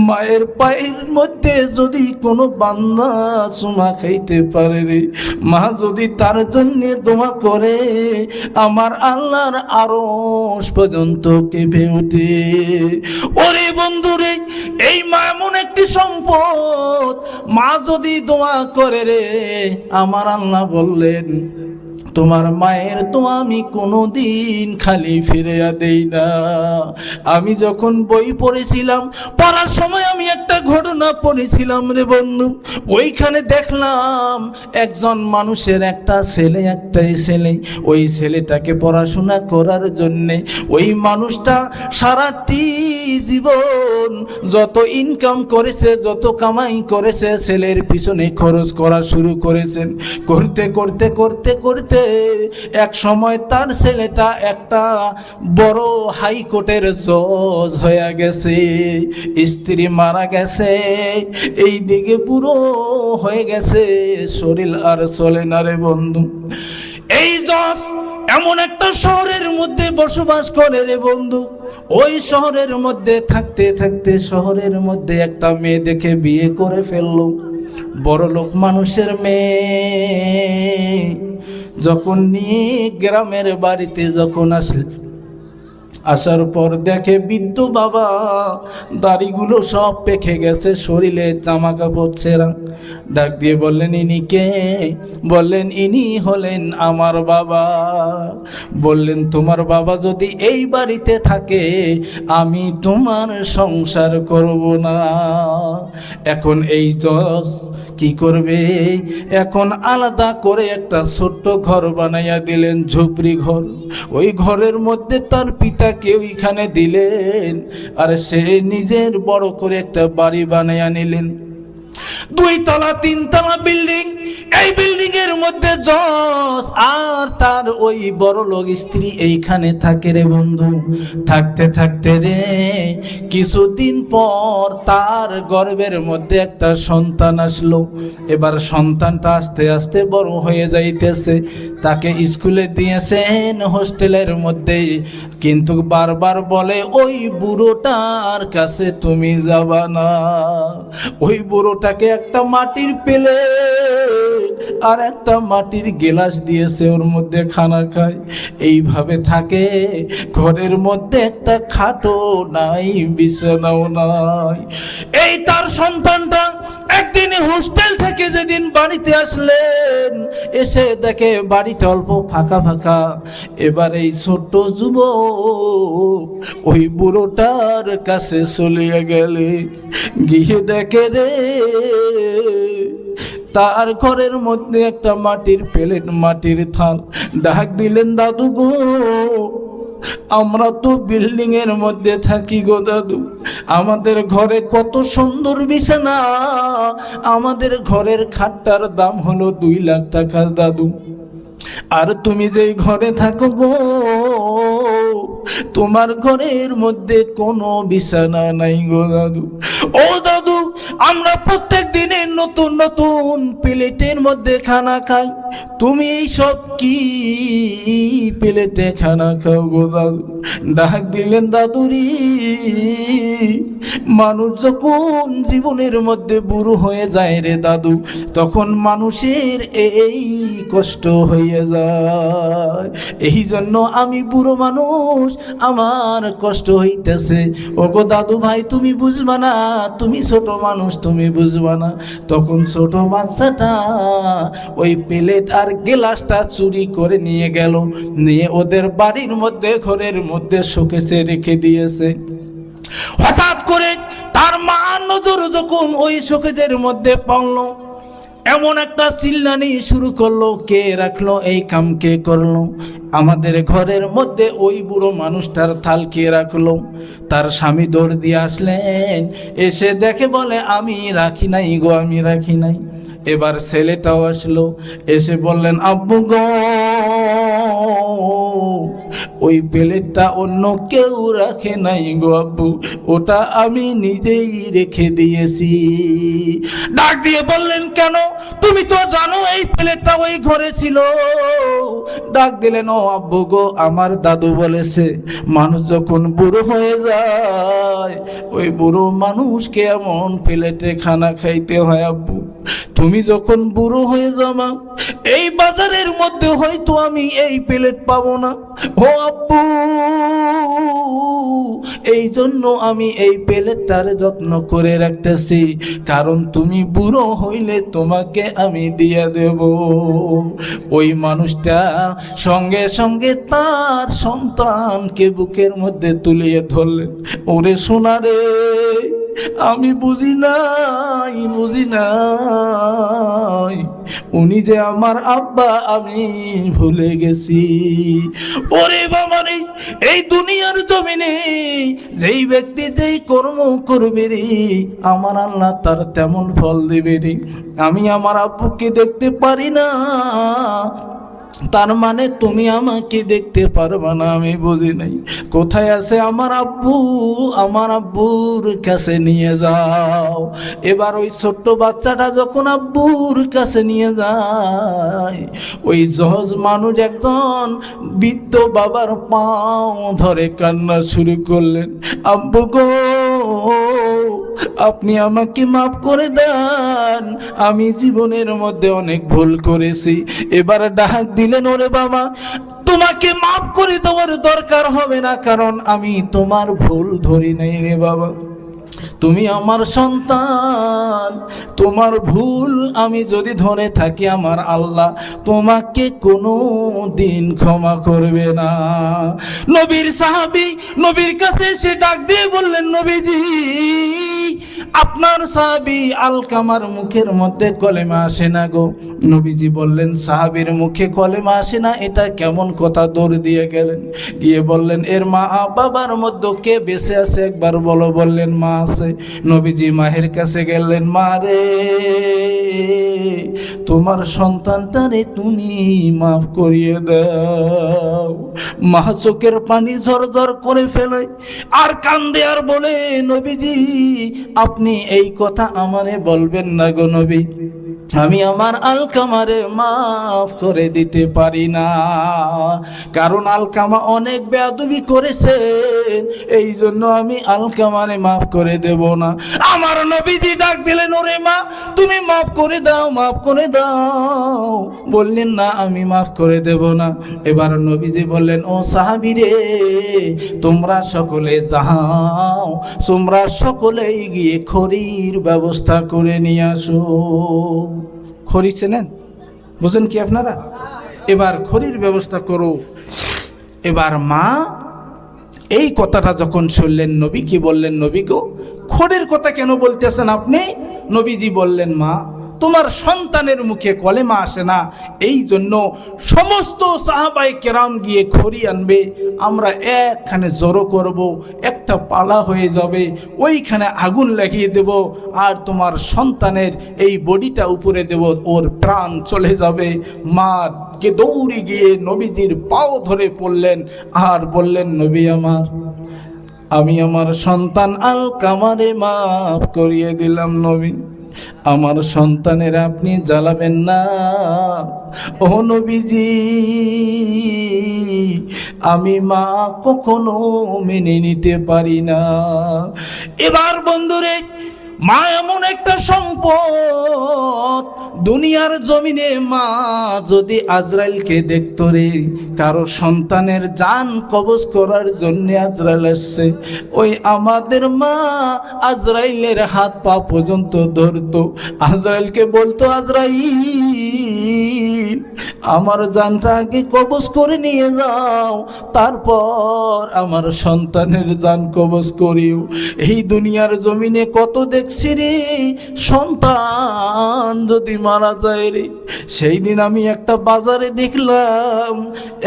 মায়ের পায়ের মধ্যে যদি কোনো বান্দা চুমা খাইতে পারে রে, মা যদি তার জন্য দোয়া করে, আমার আল্লাহর আরশ পর্যন্ত কেঁপে ওঠে। ওরে বন্ধুরে, এই মা এমন একটি সম্পদ, মা যদি দোয়া করে রে, আমার আল্লাহ বললেন তোমার মায়ের তো আমি কোনোদিন খালি ফিরিয়া দেই না। আমি যখন বই পড়েছিলাম, পড়ার সময় আমি একটা ঘটনা পড়েছিলাম রে বন্ধু। ওইখানে দেখলাম একজন মানুষের একটা ছেলে, একটাই ছেলে, ওই ছেলেটাকে পড়াশোনা করার জন্যে ওই মানুষটা সারাটি জীবন যত ইনকাম করেছে, যত কামাই করেছে, ছেলের পিছনে খরচ করা শুরু করেছেন। করতে করতে করতে করতে এক সময় তার ছেলেটা একটা বড় হাইকোর্টের জজ হয়ে গেছে, স্ত্রী মারা গেছে, এই দিকে পুরো হয়ে গেছে, শরীর আর চলে না রে বন্ধু। এই জজ এমন একটা শহরের মধ্যে বসবাস করে রে বন্ধু। ওই শহরের মধ্যে থাকতে থাকতে শহরের মধ্যে একটা মেয়ে দেখে বিয়ে করে ফেললো, বড় লোক মানুষের মেয়ে। যখন নিয়ে গ্রামের বাড়িতে যখন আসার পর দেখে বৃদ্ধ বাবা, দাড়িগুলো সব পেকে গেছে, শরীরে জামা কাপড় ছেঁড়া। ডাক দিয়ে বললেন ইনি কে? বললেন ইনি হলেন আমার বাবা। বললেন তোমার বাবা যদি এই বাড়িতে থাকে আমি তোমার সংসার করব না। এখন এই জজ কি করবে? এখন আলাদা করে একটা ছোট্ট ঘর বানাইয়া দিলেন, ঝুপড়ি ঘর। ওই ঘরের মধ্যে তার পিতাকে ওইখানে দিলেন, আর সে নিজের বড় করে একটা বাড়ি বানাইয়া নিলেন, 2 তলা 3 তলা বিল্ডিং। এই বিল্ডিং এর মধ্যে জজ আর তার ওই বড় লোক স্ত্রী এইখানে থাকে রে বন্ধু। থাকতে থাকতে রে কিছুদিন পর তার গর্ভের মধ্যে একটা সন্তান আসলো। এবার সন্তানটা আস্তে আস্তে বড় হয়ে যাইতেছে, তাকে স্কুলে দিয়েছেন হোস্টেলের মধ্যে, কিন্তু বারবার বলে ওই বুড়োটার কাছে তুমি যাবা না। ওই বুড়োটাকে একটা মাটির প্লেট আর একটা মাটির গেলাস দিয়েছে, ওর মধ্যে খানা খায়। এইভাবে থাকে। ঘরের মধ্যে একটা খাটও নাই, বিছানাও নাই। এই তার সন্তানটা একদিন হোস্টেল থেকে যেদিন বাড়িতে আসলেন, এসে দেখে বাড়িটা অল্প ফাঁকা ফাঁকা। এবার এই ছোট্ট যুবক ওই বুড়োটার কাছে চলে গেলে, গিয়ে দেখে রে তার ঘরের মধ্যে একটা মাটির প্লেট, মাটির থাল। ডাক দিলেন, দাদু গো, আমরা তো বিল্ডিং এর মধ্যে থাকি গো দাদু, আমাদের ঘরে কত সুন্দর বিছানা, আমাদের ঘরের খাটটার দাম হলো 2 লাখ টাকা দাদু। আর তুমি যেই ঘরে থাকো গো, তোমার ঘরের মধ্যে কোনো বিছানা নাই গো দাদু। ও দাদু, আমরা প্রত্যেক দিনে নতুন নতুন প্লেটের মধ্যে খানা খাই, তুমি এইসব কি প্লেটে খানা খাও গো দাদু? ডাক দিলেন, দাদুরি, মানুষ যখন জীবনের মধ্যে বুড়ো হয়ে যায় রে দাদু, তখন মানুষের এই কষ্ট হয়ে যায়। এই জন্য আমি বুড়ো মানুষ, আমার কষ্ট হইতেছে। ও গো দাদু ভাই, তুমি বুঝবা না, তুমি ছোট মানুষ, তুমি বুঝবা না। তখন ছোট বাচ্চাটা ওই প্লেট আর গ্লাসটা চুরি করে নিয়ে গেল, নিয়ে ওদের বাড়ির মধ্যে ঘরের মধ্যে শোকেসে রেখে দিয়েছে। হঠাৎ করে তার মা নজর যখন ওই শোকেসের মধ্যে পড়লো, এমন একটা চিল্লানি শুরু করলো, কে রাখলো এই কাম, কে করলো? আমাদের ঘরের মধ্যে ওই বুড়ো মানুষটার থাল কে রাখলো? তার স্বামী দৌড় দিয়ে আসলেন, এসে দেখে বলে, আমি রাখি নাই গো, আমি রাখি নাই। এবার ছেলেটাও আসলো, এসে বললেন, আব্বু গো, ওই প্লেটটা অন্য কেউ রাখে নাই গো আব্বু, ওটা আমি নিজেই রেখে দিয়েছি। ডাক দিয়ে বললেন, কেন? তুমি তো জানো এই প্লেটটা ওই ঘরে ছিল। ডাক দিলেন, ও আব্বু গো, আমার দাদু বলেছে মানুষ যখন বুড়ো হয়ে যায়, ওই বুড়ো মানুষকে এমন প্লেটে খানা খাইতে হয় আব্বু। তুমি যখন বুড়ো হয়ে যাবা, এই বাজারের মধ্যে হয়তো আমি এই প্লেট পাবো না ও আব্বু, এই জন্য আমি এই প্লেটটার যত্ন করে রাখতেছি, কারণ তুমি বুড়ো হইলে তোমাকে আমি দিয়ে দেব। ওই মানুষটা সঙ্গে সঙ্গে তার সন্তানকে বুকের মধ্যে তুলিয়ে ধরলেন। ওরে সোনা রে, আমি বুঝি নাই, বুঝি নাই, উনি যে আমার আব্বা, আমি ভুলে গেছি। ওরে বাবা রে, এই দুনিয়ার জমিনে যেই ব্যক্তি যেই কর্ম করবে রে, আমার আল্লাহ তার তেমন ফল দেবে রে। আমি আমার আব্বুকে দেখতে পারি না, তার মানে তুমি আমাকে দেখতে পারবা না, আমি বুঝি নাই। কোথায় আছে আমার আব্বু? আমার আব্বুর কাছে নিয়ে যাও। এবার ওই ছোট্ট বাচ্চাটা যখন আব্বুর কাছে নিয়ে যায়, ওই জজ মানুষ একজন বৃদ্ধ বাবার পাও ধরে কান্না শুরু করলেন, আব্বু গো, আপনি আমাকে মাফ করে দেন, আমি জীবনের মধ্যে অনেক ভুল করেছি। এবার ডাক দিলেন, ওরে বাবা, তোমাকে মাফ করে দেওয়ার দরকার হবে না, কারণ আমি তোমার ভুল ধরি নাই রে বাবা, তুমি আমার সন্তান, তোমার ভুল আমি যদি ধরে থাকি, আমার আল্লাহ তোমাকে কোনো দিন ক্ষমা করবে না। নবীর সাহাবী নবীর কাছে এসে ডাক দিয়ে বললেন, নবীজি, আপনার সাহাবী আলকামার মুখের মধ্যে কলেমা আসে না গো। নবীজি বললেন, সাহাবীর মুখে কলেমা আসে না, এটা কেমন কথা? দৌড় দিয়ে গেলেন, গিয়ে বললেন, এর মা বাবার মধ্যে কে বেঁচে আছে একবার বলো। বললেন, মা আছে। নবীজি মায়ের কাছে গেলেন, মা রে, তোমার সন্তানটারে তুমি মাফ করিয়ে দাও। মা চোখের পানি ঝরঝর করে ফেলে আর কান্দে আর বলে, নবীজি, আপনি এই কথা আমারে বলবেন না গো নবী, আমি আমার আলকামারে মাফ করে দিতে পারি না। কারণ আলকামা অনেক বেয়াদবি করেছে, এই জন্য আমি আলকামারে মাফ করে দেব না। আমার নবীজি ডাক দিলেন, ওরে মা তুমি মাফ করে দাও, মাফ করে দাও। বললেন না আমি মাফ করে দেব না। এবার নবীজি বললেন, ও সাহাবী রে, তোমরা সকলে যাও, তোমরা সকলেই গিয়ে খড়ির ব্যবস্থা করে নিয়ে আসো। খড়ি চেনেন, বুঝেন কি আপনারা? এবার খড়ির ব্যবস্থা করো। এবার মা এই কথাটা যখন শুনলেন, নবী কি বললেন, নবী গো খড়ির কথা কেন বলতেছেন আপনি? নবীজি বললেন, মা তোমার সন্তানের মুখে কলেমা আসে না, এই জন্য সমস্ত সাহাবায়ে কেরাম গিয়ে খড়ি আনবে, আমরা একখানে জড়ো করব, একটা পালা হয়ে যাবে, ওইখানে আগুন লাগিয়ে দেব, আর তোমার সন্তানের এই বডিটা উপরে দেব, ওর প্রাণ চলে যাবে। মা কে দৌড়ে গিয়ে নবীজির পাও ধরে পড়লেন আর বললেন, নবী আমার, আমি আমার সন্তান আলকামারে মাফ করিয়ে দিলাম। নবী, আমার সন্তানের আপনি জ্বালাবেন না। ও নবীজি, আমি মা কখনো মেনে নিতে পারি না। এবার বন্ধুরে, মা এমন একটা সম্পদ, দুনিয়ার জমিনে মা যদি আজরাইলকে দেখতো রে, কারো সন্তানের জান কবজ করার জন্য আজরাইল আসছে, ওই আমাদের মা আজরাইলের হাত পা পর্যন্ত ধরতো, আজরাইলকে বলতো, আজরাইল আমার জানটা আগে কবজ করে নিয়ে যাও, তারপর আমার সন্তানের জান কবজ করিও। এই দুনিয়ার জমিনে কত দেখছি রে, সন্তান যদি মারা যায় রে। সেই দিন আমি একটা বাজারে দেখলাম,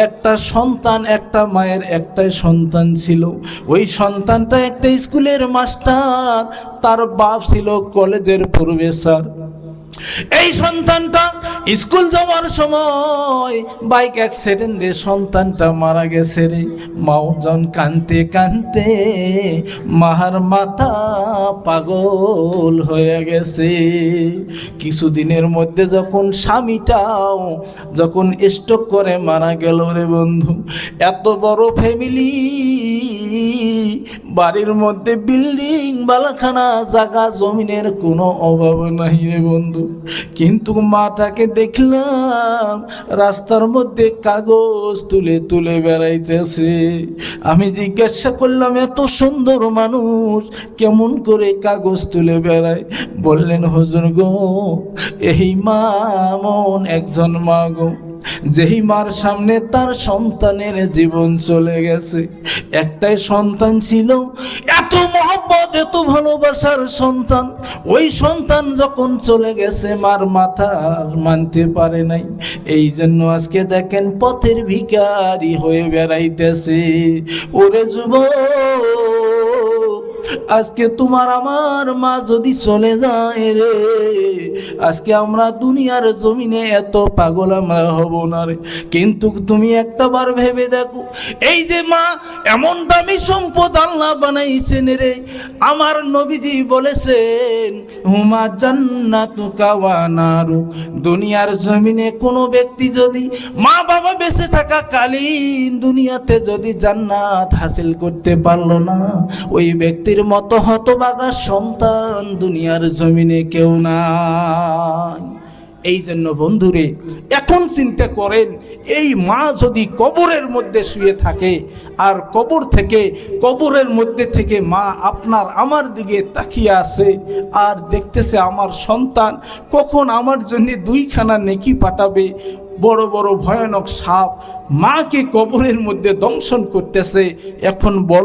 একটা সন্তান, একটা মায়ের একটাই সন্তান ছিল, ওই সন্তানটা একটা স্কুলের মাস্টার, তার বাপ ছিল কলেজের প্রফেসর। এই সন্তানটা স্কুল যাওয়ার সময় বাইক অ্যাক্সিডেন্টে সন্তানটা মারা গেছে রে। মাওজন কানতে কানতে মার মাথা পাগল হয়ে গেছে। কিছুদিনের মধ্যে যখন স্বামীটাও যখন স্ট্রোক করে মারা গেল রে বন্ধু, এত বড় ফ্যামিলি, বাড়ির মধ্যে বিল্ডিং বালাখানা, জায়গা জমিনের কোনো অভাব নাই রে বন্ধু, কিন্তু মাটাকে দেখলাম রাস্তার মধ্যে কাগজ তুলে তুলে বেড়াইতেছে। আমি জিজ্ঞাসা করলাম, এত সুন্দর মানুষ কেমন করে কাগজ তুলে বেড়ায়? বললেন, হুজুর গো, এই মা এমন একজন মা গো, যেই মার সামনে তার সন্তানের জীবন চলে গেছে। একটাই সন্তান ছিল, এত মহব্বত, এত ভালোবাসার সন্তান, ওই সন্তান যখন চলে গেছে মার মাথা মানতে পারে নাই। এই জন্য আজকে দেখেন পথের ভিখারি হয়ে বেড়াইতেছে। ওরে যুবক, আজকে তোমার আমার মা যদি চলে যায় রে, আজকে আমরা দুনিয়ার জমিনে এত পাগল আমরা হব না রে। কিন্তু তুমি একটা বার ভেবে দেখো, এই যে মা এমন দামি সম্পদ আল্লাহ বানাইছেন রে। আমার নবীজি বলেছেন, হুমা জান্নাতুকা ওয়া নারু, দুনিয়ার জমিনে কোনো ব্যক্তি যদি মা বাবা বেঁচে থাকা কালীন দুনিয়াতে যদি জান্নাত হাসিল করতে পারলো না, ওই ব্যক্তির মতো হতভাগা সন্তান দুনিয়ার জমিনে কেউ নাই। এই জন্য বন্ধুরে, এখন চিন্তা করেন, এই মা যদি কবরের মধ্যে শুয়ে থাকে, আর কবরের মধ্যে থেকে মা আপনার আমার দিকে তাকিয়ে আছে আর দেখতেছে আমার সন্তান কখন আমার জন্য 2খানা নেকি পাঠাবে। বড় বড় ভয়ানক সাপ মাকে কবরের মধ্যে দংশন করতেছে। এখন বলো